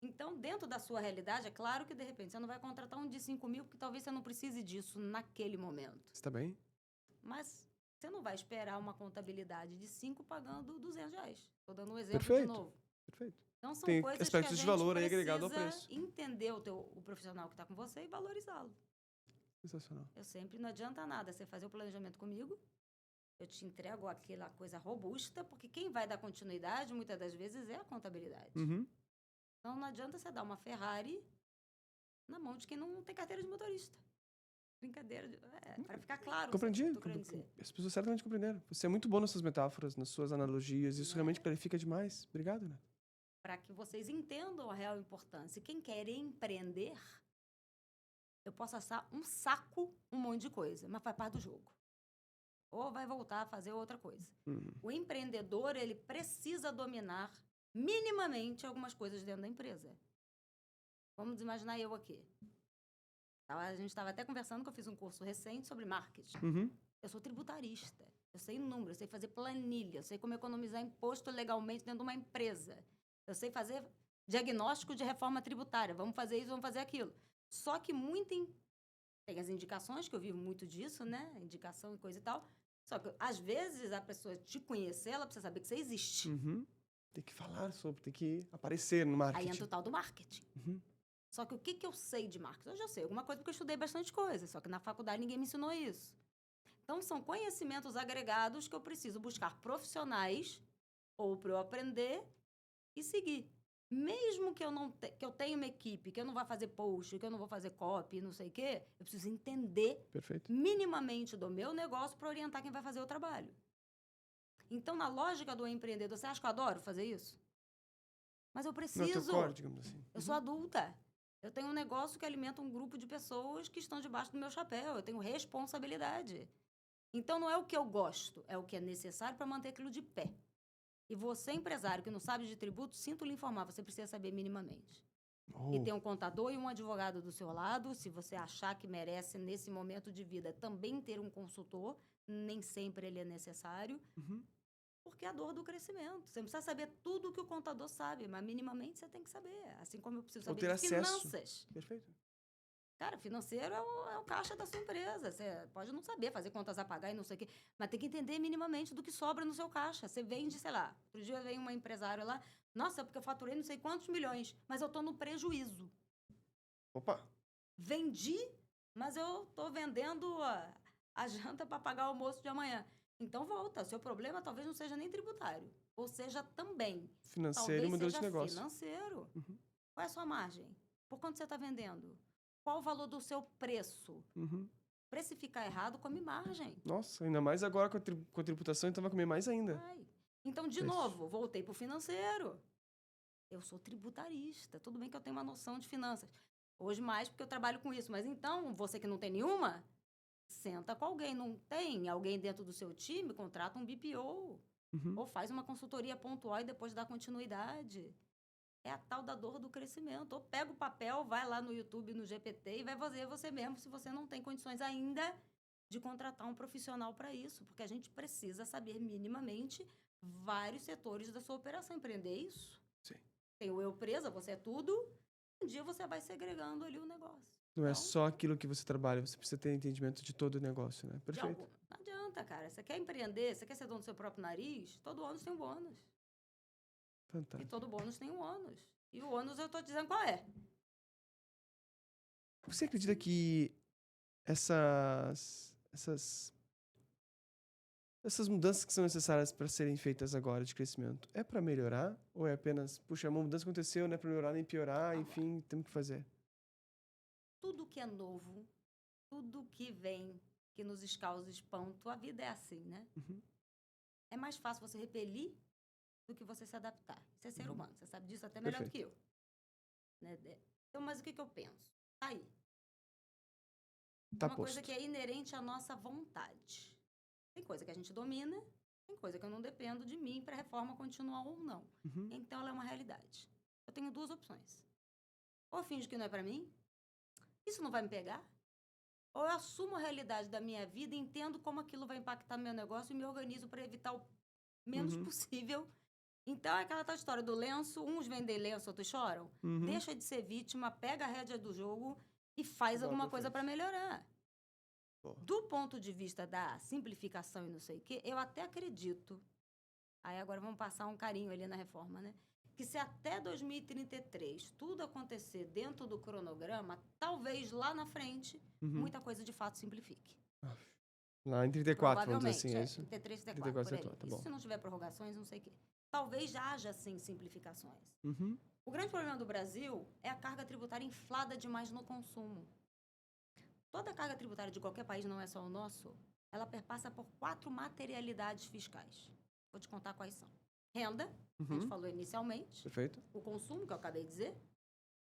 Speaker 2: Então, dentro da sua realidade, é claro que, de repente, você não vai contratar um de 5 mil, porque talvez você não precise disso naquele momento.
Speaker 1: Você tá bem?
Speaker 2: Mas você não vai esperar uma contabilidade de 5 pagando R$200. Estou dando um exemplo
Speaker 1: Perfeito.
Speaker 2: de novo.
Speaker 1: Perfeito.
Speaker 2: Então, são
Speaker 1: Tem
Speaker 2: coisas
Speaker 1: aspectos
Speaker 2: que a
Speaker 1: de
Speaker 2: gente
Speaker 1: valor aí agregado ao
Speaker 2: precisa
Speaker 1: preço.
Speaker 2: entender o profissional que está com você e valorizá-lo.
Speaker 1: Sensacional.
Speaker 2: Eu sempre, não adianta nada você fazer o planejamento comigo, eu te entrego aquela coisa robusta, porque quem vai dar continuidade, muitas das vezes, é a contabilidade.
Speaker 1: Uhum.
Speaker 2: Então, não adianta você dar uma Ferrari na mão de quem não tem carteira de motorista. Brincadeira. Para ficar claro
Speaker 1: Compreendi.
Speaker 2: o que eu tô querendo dizer.
Speaker 1: As pessoas certamente compreenderam. Você é muito bom nas suas metáforas, nas suas analogias. Isso realmente clarifica demais. Obrigado, né?
Speaker 2: Para que vocês entendam a real importância. Quem quer empreender, eu posso assar um saco, um monte de coisa, mas faz parte do jogo. Ou vai voltar a fazer outra coisa.
Speaker 1: Uhum.
Speaker 2: O empreendedor, ele precisa dominar minimamente algumas coisas dentro da empresa. Vamos imaginar eu aqui. A gente estava até conversando que eu fiz um curso recente sobre marketing.
Speaker 1: Uhum.
Speaker 2: Eu sou tributarista. Eu sei número, eu sei fazer planilha, eu sei como economizar imposto legalmente dentro de uma empresa. Eu sei fazer diagnóstico de reforma tributária. Vamos fazer isso, vamos fazer aquilo. Só que tem as indicações, que eu vivo muito disso, né? Indicação e coisa e tal. Só que, às vezes, a pessoa te conhecer, ela precisa saber que você existe.
Speaker 1: Uhum. Tem que falar sobre, tem que aparecer no marketing.
Speaker 2: Aí entra o tal do marketing.
Speaker 1: Uhum.
Speaker 2: Só que o que eu sei de marketing? Eu já sei alguma coisa porque eu estudei bastante coisa. Só que na faculdade ninguém me ensinou isso. Então, são conhecimentos agregados que eu preciso buscar profissionais ou para eu aprender e seguir. Mesmo que eu tenha uma equipe, que eu não vá fazer post, que eu não vou fazer copy, não sei o quê, eu preciso entender
Speaker 1: Perfeito.
Speaker 2: minimamente do meu negócio para orientar quem vai fazer o trabalho. Então, na lógica do empreendedor, você acha que eu adoro fazer isso? Mas eu
Speaker 1: Não é teu
Speaker 2: preciso.
Speaker 1: core, digamos assim.
Speaker 2: Eu sou adulta. Eu tenho um negócio que alimenta um grupo de pessoas que estão debaixo do meu chapéu. Eu tenho responsabilidade. Então, não é o que eu gosto, é o que é necessário para manter aquilo de pé. E você, empresário que não sabe de tributo, sinto lhe informar, você precisa saber minimamente. E tem um contador e um advogado do seu lado. Se você achar que merece, nesse momento de vida, também ter um consultor, nem sempre ele é necessário.
Speaker 1: Uhum.
Speaker 2: Porque é a dor do crescimento. Você não precisa saber tudo o que o contador sabe, mas minimamente você tem que saber. Assim como eu preciso
Speaker 1: Ou
Speaker 2: saber
Speaker 1: ter
Speaker 2: de
Speaker 1: acesso.
Speaker 2: finanças.
Speaker 1: Perfeito.
Speaker 2: Cara, financeiro é o caixa da sua empresa. Você pode não saber fazer contas a pagar e não sei o quê, mas tem que entender minimamente do que sobra no seu caixa. Você vende, sei lá, outro dia veio uma empresária lá, nossa, porque eu faturei não sei quantos milhões, mas eu tô no prejuízo.
Speaker 1: Opa.
Speaker 2: Vendi, mas eu tô vendendo a janta para pagar o almoço de amanhã. Então volta, seu problema talvez não seja nem tributário, ou seja também.
Speaker 1: Financeiro e
Speaker 2: Talvez
Speaker 1: modelo
Speaker 2: seja
Speaker 1: de negócio.
Speaker 2: financeiro.
Speaker 1: Uhum.
Speaker 2: Qual é a sua margem? Por quanto você está vendendo? Qual o valor do seu preço?
Speaker 1: Uhum.
Speaker 2: Precificar errado, come margem.
Speaker 1: Nossa, ainda mais agora com a tributação, então vai comer mais ainda.
Speaker 2: Vai. Então, de
Speaker 1: Isso.
Speaker 2: novo, voltei para o financeiro. Eu sou tributarista. Tudo bem que eu tenho uma noção de finanças. Hoje mais, porque eu trabalho com isso. Mas então, você que não tem nenhuma, senta com alguém. Não tem alguém dentro do seu time, contrata um BPO.
Speaker 1: Uhum.
Speaker 2: Ou faz uma consultoria pontual e depois dá continuidade. É a tal da dor do crescimento. Ou pega o papel, vai lá no YouTube, no GPT e vai fazer você mesmo, se você não tem condições ainda de contratar um profissional para isso. Porque a gente precisa saber minimamente vários setores da sua operação. Empreender é isso.
Speaker 1: Sim.
Speaker 2: Tem o eu presa, você é tudo. Um dia você vai segregando ali o negócio.
Speaker 1: Não é
Speaker 2: Então,
Speaker 1: só aquilo que você trabalha, você precisa ter entendimento de todo o negócio, né? Perfeito.
Speaker 2: não adianta, cara. Você quer empreender, você quer ser dono do seu próprio nariz, todo ônus tem um bônus. E
Speaker 1: Fantástico.
Speaker 2: todo bônus tem um ônus. E o ônus eu tô dizendo qual é.
Speaker 1: Você acredita que essas mudanças que são necessárias para serem feitas agora de crescimento é para melhorar ou é apenas, puxa, uma mudança aconteceu, não é para melhorar nem piorar, enfim, temos que fazer?
Speaker 2: Tudo que é novo, tudo que vem, que nos causa espanto, a vida é assim, né?
Speaker 1: Uhum.
Speaker 2: É mais fácil você repelir do que você se adaptar. Isso é ser humano, você sabe disso até melhor do que eu. Né? Então, mas o que eu penso? Tá aí.
Speaker 1: Tá
Speaker 2: Uma coisa
Speaker 1: posto.
Speaker 2: que é inerente à nossa vontade. Tem coisa que a gente domina, tem coisa que eu não dependo de mim para a reforma continuar ou não.
Speaker 1: Uhum.
Speaker 2: Então, ela é uma realidade. Eu tenho duas opções. Ou eu finjo que não é para mim, isso não vai me pegar, ou eu assumo a realidade da minha vida, entendo como aquilo vai impactar meu negócio e me organizo para evitar o menos
Speaker 1: Uhum.
Speaker 2: possível. Então, é aquela tal história do lenço, uns vendem lenço, outros choram.
Speaker 1: Uhum.
Speaker 2: Deixa de ser vítima, pega a rédea do jogo e faz
Speaker 1: Bola
Speaker 2: alguma
Speaker 1: pra
Speaker 2: coisa
Speaker 1: frente.
Speaker 2: para melhorar.
Speaker 1: Boa.
Speaker 2: Do ponto de vista da simplificação e não sei o quê, eu até acredito. Aí agora vamos passar um carinho ali na reforma, né? Que se até 2033 tudo acontecer dentro do cronograma, talvez lá na frente
Speaker 1: Uhum.
Speaker 2: muita coisa de fato simplifique.
Speaker 1: Lá em 34, vamos dizer
Speaker 2: Provavelmente,
Speaker 1: assim, é isso?
Speaker 2: 33, 34,
Speaker 1: 34,
Speaker 2: por aí.
Speaker 1: 34, tá
Speaker 2: Isso
Speaker 1: bom.
Speaker 2: se não tiver prorrogações, não sei o quê. Talvez haja, sim, simplificações.
Speaker 1: Uhum.
Speaker 2: O grande problema do Brasil é a carga tributária inflada demais no consumo. Toda a carga tributária de qualquer país, não é só o nosso, ela perpassa por 4 materialidades fiscais. Vou te contar quais são. Renda, a gente
Speaker 1: Uhum.
Speaker 2: falou inicialmente.
Speaker 1: Perfeito.
Speaker 2: O consumo, que eu acabei de dizer.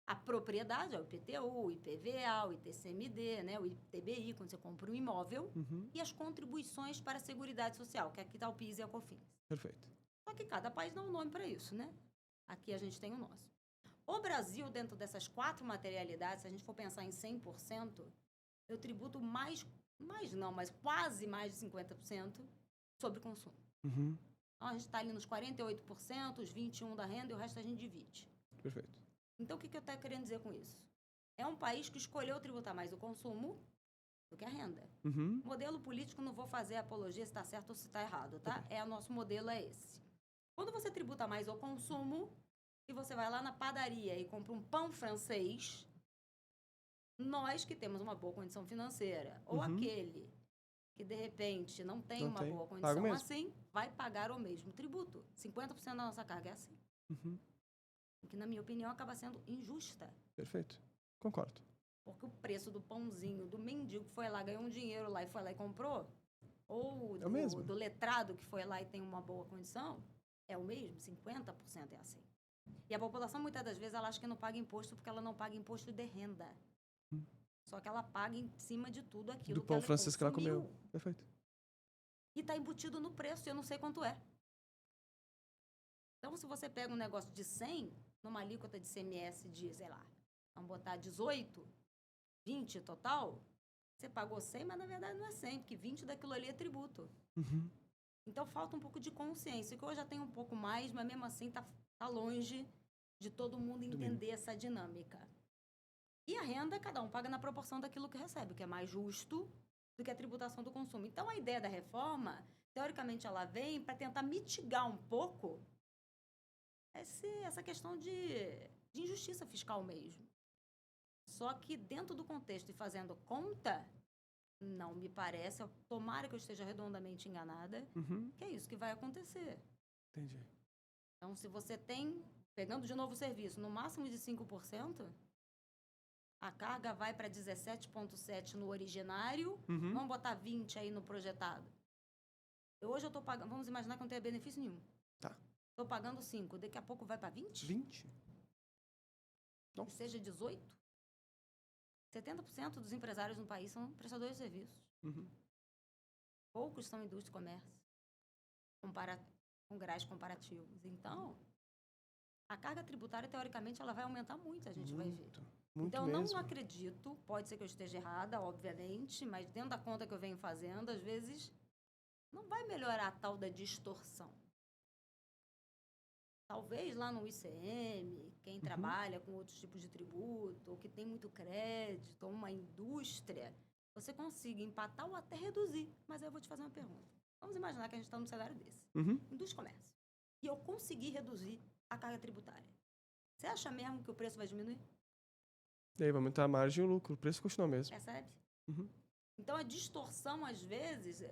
Speaker 2: A propriedade, é o IPTU, o IPVA, o ITCMD, né, o ITBI, quando você compra um imóvel.
Speaker 1: Uhum.
Speaker 2: E as contribuições para a Seguridade Social, que aqui está o PIS e a COFINS.
Speaker 1: Perfeito.
Speaker 2: Só que cada país dá um nome para isso, né? Aqui a gente tem o nosso. O Brasil, dentro dessas 4 materialidades, se a gente for pensar em 100%, eu tributo mas quase mais de 50% sobre consumo.
Speaker 1: Uhum.
Speaker 2: Então, a gente está ali nos 48%, os 21% da renda e o resto a gente divide.
Speaker 1: Perfeito.
Speaker 2: Então, o que eu estou querendo dizer com isso? É um país que escolheu tributar mais o consumo do que a renda.
Speaker 1: Uhum.
Speaker 2: Modelo político, não vou fazer apologia se está certo ou se está errado, tá? O nosso modelo é esse. Quando você tributa mais o consumo e você vai lá na padaria e compra um pão francês, nós que temos uma boa condição financeira, ou
Speaker 1: Uhum.
Speaker 2: aquele que de repente não tem
Speaker 1: Não
Speaker 2: uma
Speaker 1: tem.
Speaker 2: boa
Speaker 1: Pago
Speaker 2: condição
Speaker 1: mesmo.
Speaker 2: assim, vai pagar o mesmo tributo. 50% da nossa carga é assim.
Speaker 1: Uhum.
Speaker 2: O que, na minha opinião, acaba sendo injusta.
Speaker 1: Perfeito. Concordo.
Speaker 2: Porque o preço do pãozinho, do mendigo que foi lá, ganhou um dinheiro lá e foi lá e comprou, ou
Speaker 1: É o mesmo.
Speaker 2: do letrado que foi lá e tem uma boa condição, é o mesmo, 50% é assim. E a população, muitas das vezes, ela acha que não paga imposto porque ela não paga imposto de renda. Só que ela paga em cima de tudo aquilo
Speaker 1: Do pão
Speaker 2: que ela
Speaker 1: francês que ela
Speaker 2: consumiu.
Speaker 1: comeu. Perfeito.
Speaker 2: E está embutido no preço, e eu não sei quanto é. Então, se você pega um negócio de 100, numa alíquota de CMS de, sei lá, vamos botar 18, 20 total, você pagou 100, mas na verdade não é 100, porque 20 daquilo ali é tributo.
Speaker 1: Uhum.
Speaker 2: Então, falta um pouco de consciência, que hoje já tem um pouco mais, mas mesmo assim tá longe de todo mundo entender essa dinâmica. E a renda, cada um paga na proporção daquilo que recebe, que é mais justo do que a tributação do consumo. Então, a ideia da reforma, teoricamente, ela vem para tentar mitigar um pouco essa questão de injustiça fiscal mesmo. Só que dentro do contexto e fazendo conta, não me parece, tomara que eu esteja redondamente enganada,
Speaker 1: Uhum.
Speaker 2: que é isso que vai acontecer.
Speaker 1: Entendi.
Speaker 2: Então, se você tem, pegando de novo o serviço, no máximo de 5%, a carga vai para 17,7% no originário,
Speaker 1: Uhum.
Speaker 2: vamos botar 20% aí no projetado. Hoje eu estou pagando, vamos imaginar que não tenha benefício nenhum.
Speaker 1: Tá.
Speaker 2: Estou pagando 5%, daqui a pouco vai para 20%?
Speaker 1: 20?
Speaker 2: Que seja 18%? 70% dos empresários no país são prestadores de serviços.
Speaker 1: Uhum.
Speaker 2: Poucos são indústria e comércio, com graus comparativos. Então, a carga tributária, teoricamente, ela vai aumentar muito, a gente vai ver.
Speaker 1: Muito
Speaker 2: Então,
Speaker 1: mesmo.
Speaker 2: não acredito, pode ser que eu esteja errada, obviamente, mas dentro da conta que eu venho fazendo, às vezes, não vai melhorar a tal da distorção. Talvez lá no ICM, quem trabalha com outros tipos de tributo, ou que tem muito crédito, ou uma indústria, você consiga empatar ou até reduzir. Mas aí eu vou te fazer uma pergunta. Vamos imaginar que a gente está num cenário desse. Indústria e comércio. E eu conseguir reduzir a carga tributária. Você acha mesmo que o preço vai diminuir?
Speaker 1: E aí vai aumentar a margem e o lucro. O preço continua o mesmo.
Speaker 2: Percebe?
Speaker 1: Uhum.
Speaker 2: Então, a distorção, às vezes,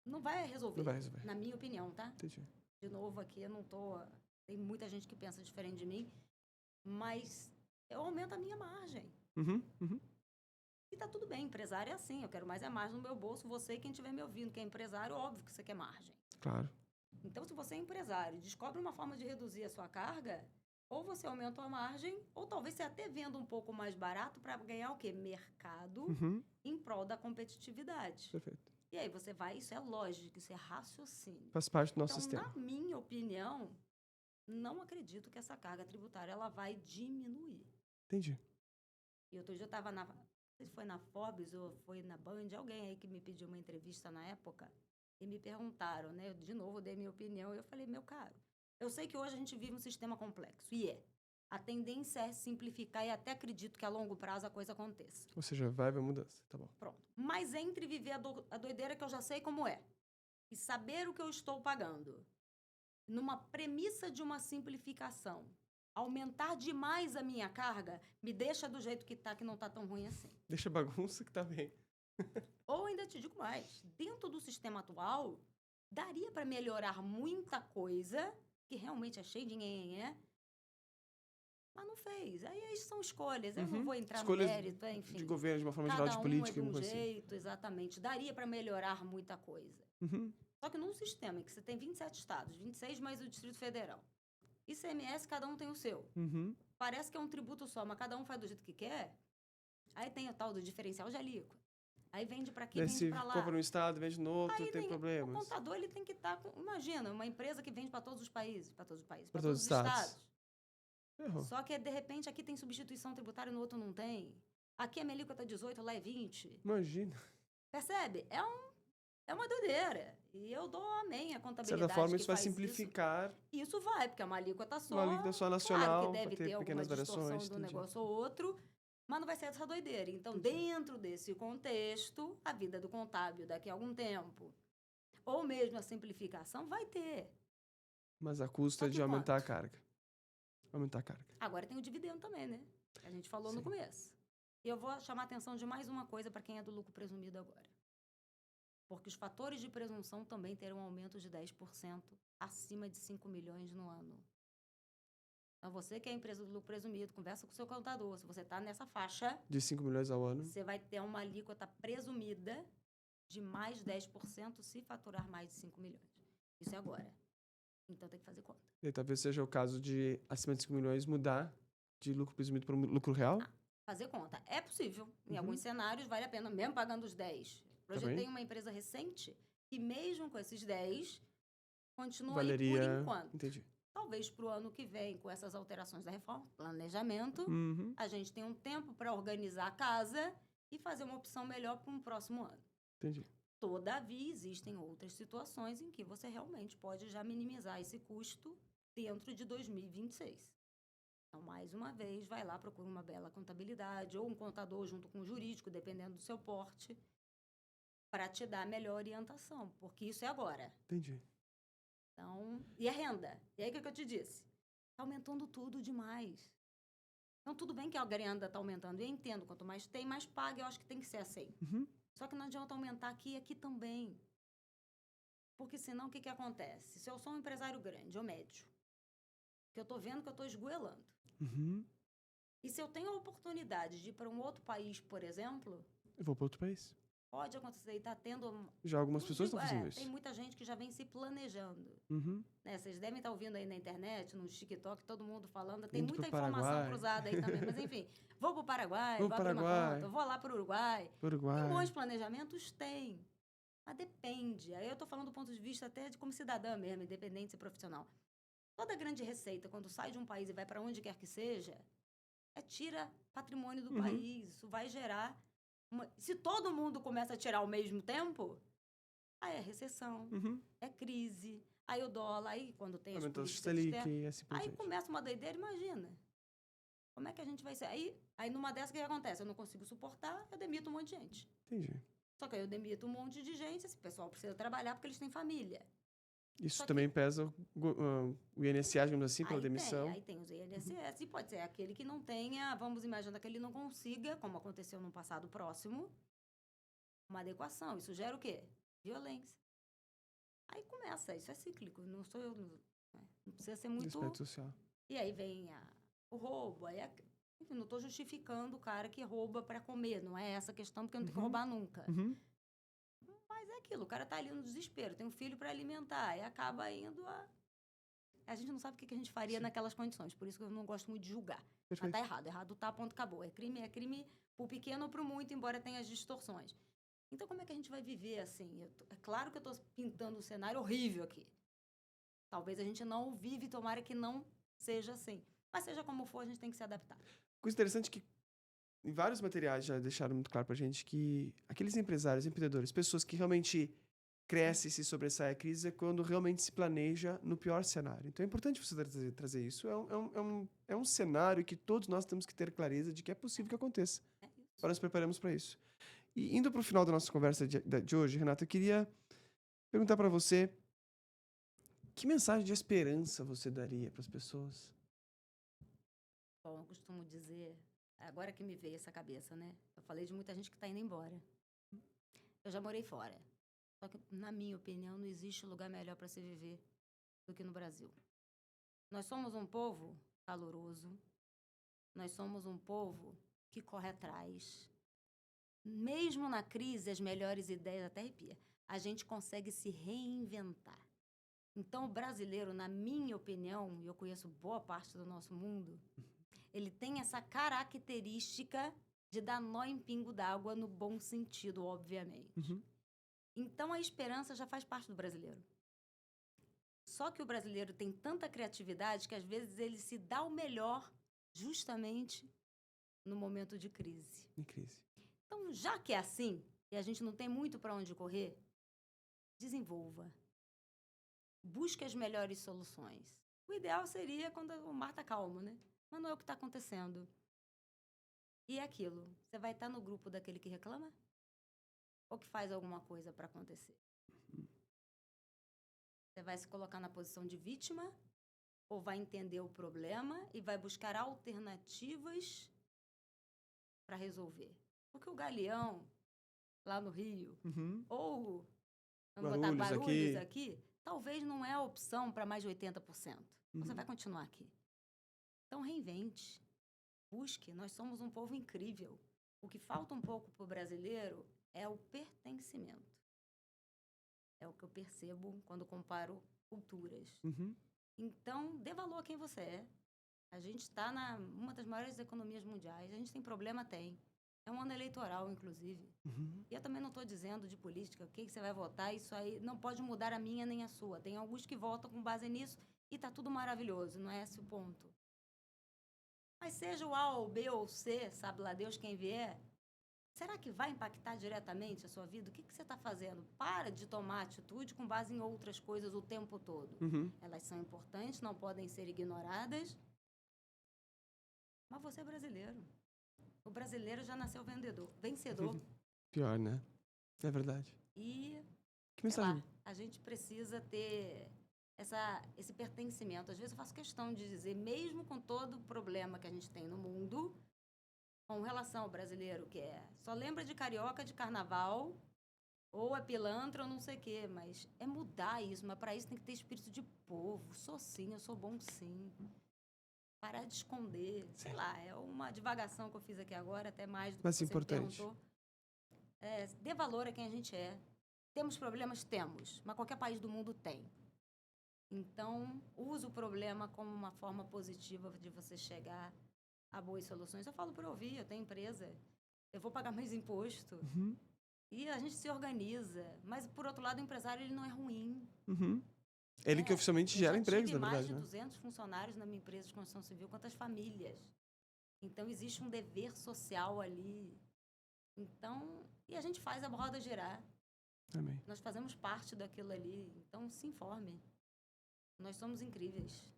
Speaker 2: não vai resolver.
Speaker 1: Não vai resolver.
Speaker 2: Na minha opinião, tá?
Speaker 1: Entendi.
Speaker 2: De novo aqui, eu não tô... Tem muita gente que pensa diferente de mim, mas eu aumento a minha margem. E tá tudo bem, empresário é assim, eu quero mais é margem no meu bolso, você e quem estiver me ouvindo, que é empresário, óbvio que você quer margem.
Speaker 1: Claro.
Speaker 2: Então, se você é empresário e descobre uma forma de reduzir a sua carga, ou você aumenta a margem, ou talvez você até venda um pouco mais barato para ganhar o quê? Mercado em prol da competitividade.
Speaker 1: Perfeito.
Speaker 2: E aí você vai, isso é lógico, isso é raciocínio.
Speaker 1: Faz parte do nosso
Speaker 2: Então,
Speaker 1: sistema.
Speaker 2: na minha opinião, não acredito que essa carga tributária ela vai diminuir.
Speaker 1: Entendi.
Speaker 2: E outro dia eu estava não sei se foi na Forbes ou foi na Band, alguém aí que me pediu uma entrevista na época, e me perguntaram, né? Eu, de novo, dei minha opinião, e eu falei, meu caro, eu sei que hoje a gente vive um sistema complexo, e é. A tendência é simplificar e até acredito que a longo prazo a coisa aconteça.
Speaker 1: Ou seja, vai haver mudança. Tá bom.
Speaker 2: Pronto. Mas entre viver a doideira que eu já sei como é, e saber o que eu estou pagando, numa premissa de uma simplificação, aumentar demais a minha carga, me deixa do jeito que tá, que não tá tão ruim assim.
Speaker 1: Deixa a bagunça que tá bem.
Speaker 2: Ou ainda te digo mais, dentro do sistema atual, daria para melhorar muita coisa, que realmente é cheio de nhenhenhé, mas não fez. Aí são escolhas, eu não vou entrar no mérito, enfim.
Speaker 1: De governo, de uma forma geral, de política.
Speaker 2: Cada um é de um jeito, exatamente. Daria para melhorar muita coisa. Só que num sistema em que você tem 27 estados, 26 mais o Distrito Federal, ICMS, cada um tem o seu. Parece que é um tributo só, mas cada um faz do jeito que quer. Aí tem o tal do diferencial de alíquota. Aí vende para aqui, vende para lá.
Speaker 1: Compra no estado, vende no outro,
Speaker 2: aí
Speaker 1: tem problemas.
Speaker 2: O contador ele tem que estar... Imagina, uma empresa que vende para todos os países, para todos os
Speaker 1: estados.
Speaker 2: Errou. Só que, de repente, aqui tem substituição tributária, no outro não tem. Aqui a minha alíquota é 18, lá é 20.
Speaker 1: Imagina.
Speaker 2: Percebe? É uma doideira. E eu dou amém a contabilidade.
Speaker 1: De certa forma, isso vai simplificar.
Speaker 2: Isso vai, porque é uma alíquota só.
Speaker 1: Uma alíquota só nacional,
Speaker 2: claro que deve ter alguma distorção de um
Speaker 1: entendi.
Speaker 2: negócio ou outro, mas não vai ser essa doideira. Então, dentro desse contexto, a vida do contábil daqui a algum tempo, ou mesmo a simplificação, vai ter.
Speaker 1: Mas a custa de aumentar a carga. Aumentar a carga.
Speaker 2: Agora tem o dividendo também, né? A gente falou no começo. E eu vou chamar a atenção de mais uma coisa para quem é do lucro presumido agora. Porque os fatores de presunção também terão um aumento de 10% acima de 5 milhões no ano. Então, você que é empresa do lucro presumido, conversa com o seu contador. Se você está nessa faixa...
Speaker 1: De 5 milhões ao ano.
Speaker 2: Você vai ter uma alíquota presumida de mais 10% se faturar mais de 5 milhões. Isso é agora. Então, tem que fazer conta.
Speaker 1: E talvez seja o caso de, acima de 5 milhões, mudar de lucro presumido para lucro real?
Speaker 2: Fazer conta. É possível. Em alguns cenários, vale a pena, mesmo pagando os 10. Hoje eu tenho uma empresa recente que, mesmo com esses 10, continua aí por enquanto.
Speaker 1: Entendi.
Speaker 2: Talvez para o ano que vem, com essas alterações da reforma, planejamento, a gente tem um tempo para organizar a casa e fazer uma opção melhor para um próximo ano.
Speaker 1: Entendi.
Speaker 2: Todavia, existem outras situações em que você realmente pode já minimizar esse custo dentro de 2026. Então, mais uma vez, vai lá, procura uma bela contabilidade ou um contador junto com o jurídico, dependendo do seu porte, para te dar a melhor orientação, porque isso é agora.
Speaker 1: Entendi.
Speaker 2: Então, e a renda? E aí, o que eu te disse? Está aumentando tudo demais. Então, tudo bem que a renda está aumentando. Eu entendo, quanto mais tem, mais paga. Eu acho que tem que ser assim. Só que não adianta aumentar aqui e aqui também. Porque senão, o que acontece? Se eu sou um empresário grande ou médio, que eu estou vendo que eu estou esgoelando, e se eu tenho a oportunidade de ir para um outro país, por exemplo...
Speaker 1: Eu vou para outro país.
Speaker 2: Pode acontecer, e está tendo...
Speaker 1: Já algumas
Speaker 2: não
Speaker 1: pessoas
Speaker 2: digo-
Speaker 1: estão fazendo isso.
Speaker 2: Tem muita gente que já vem se planejando.
Speaker 1: Uhum.
Speaker 2: Né? Vocês devem estar ouvindo aí na internet, no TikTok, todo mundo falando. Tem
Speaker 1: Indo pro
Speaker 2: muita informação
Speaker 1: Paraguai.
Speaker 2: cruzada aí também. Mas, enfim, vou para o Paraguai,
Speaker 1: Vou
Speaker 2: vou
Speaker 1: pro
Speaker 2: abrir uma
Speaker 1: Paraguai.
Speaker 2: conta, vou lá para o Uruguai.
Speaker 1: Uruguai.
Speaker 2: Tem bons planejamentos? Tem. Mas depende. Aí eu estou falando do ponto de vista até de como cidadã mesmo, independente e profissional. Toda grande receita, quando sai de um país e vai para onde quer que seja, tira patrimônio do país. Isso vai gerar... Se todo mundo começa a tirar ao mesmo tempo, aí é recessão,
Speaker 1: Uhum.
Speaker 2: é crise, aí o dólar, aí quando tem as
Speaker 1: Aumentou a
Speaker 2: políticas
Speaker 1: Selic
Speaker 2: externas,
Speaker 1: e assim por
Speaker 2: aí
Speaker 1: diante.
Speaker 2: começa uma doideira, imagina. Como é que a gente vai ser? Aí numa dessas, o que acontece? Eu não consigo suportar, eu demito um monte de gente.
Speaker 1: Entendi.
Speaker 2: Só que aí eu demito um monte de gente, esse pessoal precisa trabalhar porque eles têm família.
Speaker 1: Isso
Speaker 2: Só que-
Speaker 1: também pesa o INSS, digamos assim, pela demissão.
Speaker 2: Aí tem os INSS, e pode ser aquele que não tenha, vamos imaginar que ele não consiga, como aconteceu no passado próximo, uma adequação. Isso gera o quê? Violência. Aí começa, isso é cíclico, não sou eu, não precisa ser muito...
Speaker 1: Aspecto social.
Speaker 2: E aí vem o roubo, enfim, não estou justificando o cara que rouba para comer, não é essa a questão, porque não tem que roubar nunca.
Speaker 1: Uhum.
Speaker 2: Mas é aquilo, o cara tá ali no desespero, tem um filho para alimentar, e acaba indo a... A gente não sabe o que a gente faria naquelas condições, por isso que eu não gosto muito de julgar. Mas
Speaker 1: Perfeito.
Speaker 2: tá errado, errado tá, ponto, acabou. É crime pro pequeno ou pro muito, embora tenha as distorções. Então, como é que a gente vai viver assim? É claro que eu tô pintando um cenário horrível aqui. Talvez a gente não vive, tomara que não seja assim. Mas seja como for, a gente tem que se adaptar.
Speaker 1: Coisa interessante que em vários materiais já deixaram muito claro pra gente que aqueles empresários, empreendedores, pessoas que realmente crescem e se sobressaem à crise é quando realmente se planeja no pior cenário. Então é importante você trazer isso. É um cenário que todos nós temos que ter clareza de que é possível que aconteça.
Speaker 2: É isso.
Speaker 1: Para nos prepararmos para isso. E indo para o final da nossa conversa de hoje, Renata, eu queria perguntar para você que mensagem de esperança você daria para as pessoas?
Speaker 2: Bom, eu costumo dizer, agora que me veio essa cabeça, né? Eu falei de muita gente que está indo embora. Eu já morei fora. Só que, na minha opinião, não existe lugar melhor para se viver do que no Brasil. Nós somos um povo caloroso. Nós somos um povo que corre atrás. Mesmo na crise, as melhores ideias, até arrepia, a gente consegue se reinventar. Então, o brasileiro, na minha opinião, e eu conheço boa parte do nosso mundo, ele tem essa característica de dar nó em pingo d'água no bom sentido, obviamente.
Speaker 1: Uhum.
Speaker 2: Então, a esperança já faz parte do brasileiro. Só que o brasileiro tem tanta criatividade que, às vezes, ele se dá o melhor justamente no momento de crise.
Speaker 1: Em crise.
Speaker 2: Então, já que é assim, e a gente não tem muito para onde correr, desenvolva. Busque as melhores soluções. O ideal seria quando o mar está calmo, né? Mas não é o que está acontecendo. E é aquilo. Você vai estar no grupo daquele que reclama? Ou que faz alguma coisa para acontecer? Você vai se colocar na posição de vítima? Ou vai entender o problema e vai buscar alternativas para resolver? Porque o Galeão, lá no Rio,
Speaker 1: Uhum.
Speaker 2: ou vamos botar
Speaker 1: Guarulhos
Speaker 2: Guarulhos aqui, talvez não é a opção para mais de 80%. Você
Speaker 1: Uhum.
Speaker 2: vai continuar aqui. Então, reinvente. Busque. Nós somos um povo incrível. O que falta um pouco para o brasileiro é o pertencimento. É o que eu percebo quando comparo culturas.
Speaker 1: Uhum.
Speaker 2: Então, dê valor a quem você é. A gente está numa das maiores economias mundiais. A gente tem problema? Tem. É um ano eleitoral, inclusive.
Speaker 1: Uhum.
Speaker 2: E eu também não estou dizendo de política, o que você vai votar, isso aí não pode mudar a minha nem a sua. Tem alguns que votam com base nisso e está tudo maravilhoso, não é esse o ponto. Mas seja o A ou B ou C, sabe lá Deus quem vier, será que vai impactar diretamente a sua vida? O que você está fazendo? Para de tomar atitude com base em outras coisas o tempo todo.
Speaker 1: Uhum.
Speaker 2: Elas são importantes, não podem ser ignoradas. Mas você é brasileiro. O brasileiro já nasceu vencedor.
Speaker 1: Pior, né? É verdade.
Speaker 2: E,
Speaker 1: Que
Speaker 2: sei lá,
Speaker 1: mensagem?
Speaker 2: a gente precisa ter esse pertencimento. Às vezes eu faço questão de dizer, mesmo com todo o problema que a gente tem no mundo, com relação ao brasileiro, que só lembra de carioca, de carnaval, ou é pilantra ou não sei o quê, mas é mudar isso. Mas para isso tem que ter espírito de povo. Sou sim, eu sou bom sim. Parar de esconder. Sei lá, é uma divagação que eu fiz aqui agora, até mais do que
Speaker 1: Mas
Speaker 2: você me
Speaker 1: importante.
Speaker 2: perguntou. Dê valor a quem a gente é. Temos problemas? Temos, mas qualquer país do mundo tem. Então, use o problema como uma forma positiva de você chegar a boas soluções. Eu falo por ouvir, eu tenho empresa, eu vou pagar mais imposto.
Speaker 1: Uhum.
Speaker 2: E a gente se organiza. Mas, por outro lado, o empresário ele não é ruim.
Speaker 1: Uhum. Ele que oficialmente gera empregos, na verdade,
Speaker 2: Eu
Speaker 1: né?
Speaker 2: tive mais de 200 funcionários na minha empresa de construção civil, quantas famílias. Então, existe um dever social ali. Então, e a gente faz a roda girar.
Speaker 1: Amém.
Speaker 2: Nós fazemos parte daquilo ali. Então, se informe. Nós somos incríveis.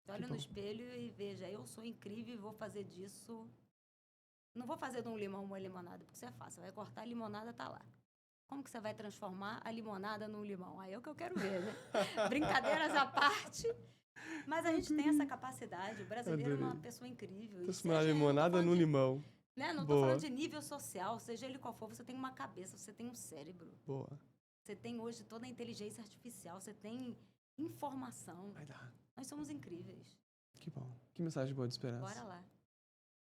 Speaker 2: Olha no espelho e veja, eu sou incrível e vou fazer disso. Não vou fazer de um limão uma limonada, porque isso é fácil. Vai cortar a limonada, tá lá. Como que você vai transformar a limonada num limão? Aí é o que eu quero ver, né? Brincadeiras à parte. Mas a gente tem essa capacidade. O brasileiro é uma pessoa incrível.
Speaker 1: Transformar a limonada num limão.
Speaker 2: Né? Não estou falando de nível social, seja ele qual for, você tem uma cabeça, você tem um cérebro.
Speaker 1: Boa.
Speaker 2: Você tem hoje toda a inteligência artificial, você tem informação.
Speaker 1: Vai dar.
Speaker 2: Nós somos incríveis.
Speaker 1: Que bom. Que mensagem boa de esperança.
Speaker 2: Bora lá.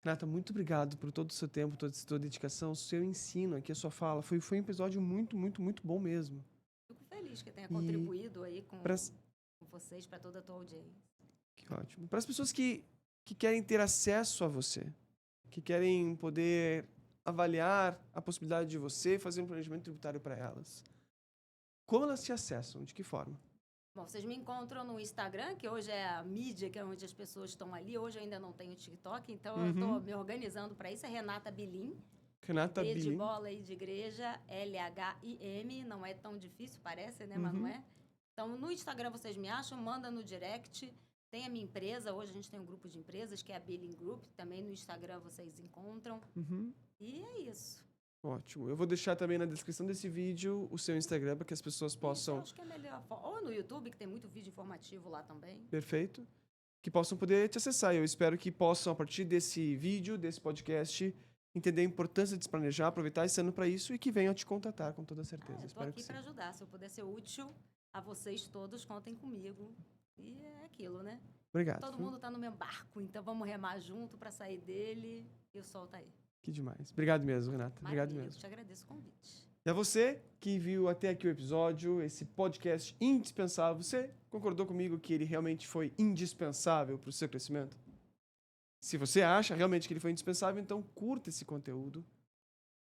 Speaker 1: Renata, muito obrigado por todo o seu tempo, toda a sua dedicação, o seu ensino aqui, a sua fala. Foi um episódio muito, muito, muito bom mesmo.
Speaker 2: Fico feliz que tenha contribuído aí com vocês, para toda a tua audiência.
Speaker 1: Que ótimo. Para as pessoas que querem ter acesso a você, que querem poder avaliar a possibilidade de você fazer um planejamento tributário para elas, como elas te acessam? De que forma?
Speaker 2: Bom, vocês me encontram no Instagram, que hoje é a mídia, que é onde as pessoas estão ali. Hoje eu ainda não tenho TikTok, então eu estou me organizando para isso. É Renata Bilim.
Speaker 1: Renata
Speaker 2: B
Speaker 1: Bilim.
Speaker 2: de bola e de igreja, L-H-I-M. Não é tão difícil, parece, né? Mas não é. Então, no Instagram vocês me acham, manda no direct. Tem a minha empresa. Hoje a gente tem um grupo de empresas, que é a Bilim Group. Também no Instagram vocês encontram. E é isso.
Speaker 1: Ótimo. Eu vou deixar também na descrição desse vídeo o seu Instagram para que as pessoas possam...
Speaker 2: Eu acho que é melhor. Ou no YouTube, que tem muito vídeo informativo lá também.
Speaker 1: Perfeito. Que possam poder te acessar. Eu espero que possam, a partir desse vídeo, desse podcast, entender a importância de se planejar, aproveitar esse ano para isso e que venham te contatar com toda certeza.
Speaker 2: Estou aqui para ajudar. Se eu puder ser útil a vocês todos, contem comigo. E é aquilo, né?
Speaker 1: Obrigado.
Speaker 2: Todo mundo está no mesmo barco, então vamos remar junto para sair dele e o sol tá aí.
Speaker 1: Que demais. Obrigado mesmo, Renata.
Speaker 2: Maravilha,
Speaker 1: Obrigado mesmo.
Speaker 2: Eu te agradeço o convite.
Speaker 1: E a você que viu até aqui o episódio, esse podcast indispensável, você concordou comigo que ele realmente foi indispensável para o seu crescimento? Se você acha realmente que ele foi indispensável, então curta esse conteúdo.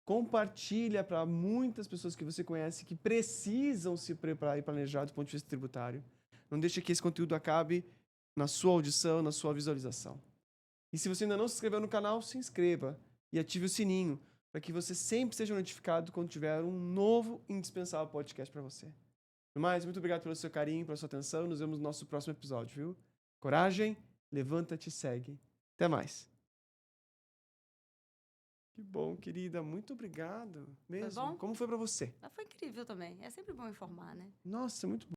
Speaker 1: Compartilha para muitas pessoas que você conhece que precisam se preparar e planejar do ponto de vista tributário. Não deixe que esse conteúdo acabe na sua audição, na sua visualização. E se você ainda não se inscreveu no canal, se inscreva e ative o sininho para que você sempre seja notificado quando tiver um novo indispensável podcast para você. No mais, muito obrigado pelo seu carinho, pela sua atenção. Nos vemos no nosso próximo episódio, viu? Coragem, levanta-te e segue. Até mais. Que bom, querida. Muito obrigado mesmo.
Speaker 2: Foi bom?
Speaker 1: Como foi para você?
Speaker 2: Foi incrível também. É sempre bom informar, né?
Speaker 1: Nossa, muito bom.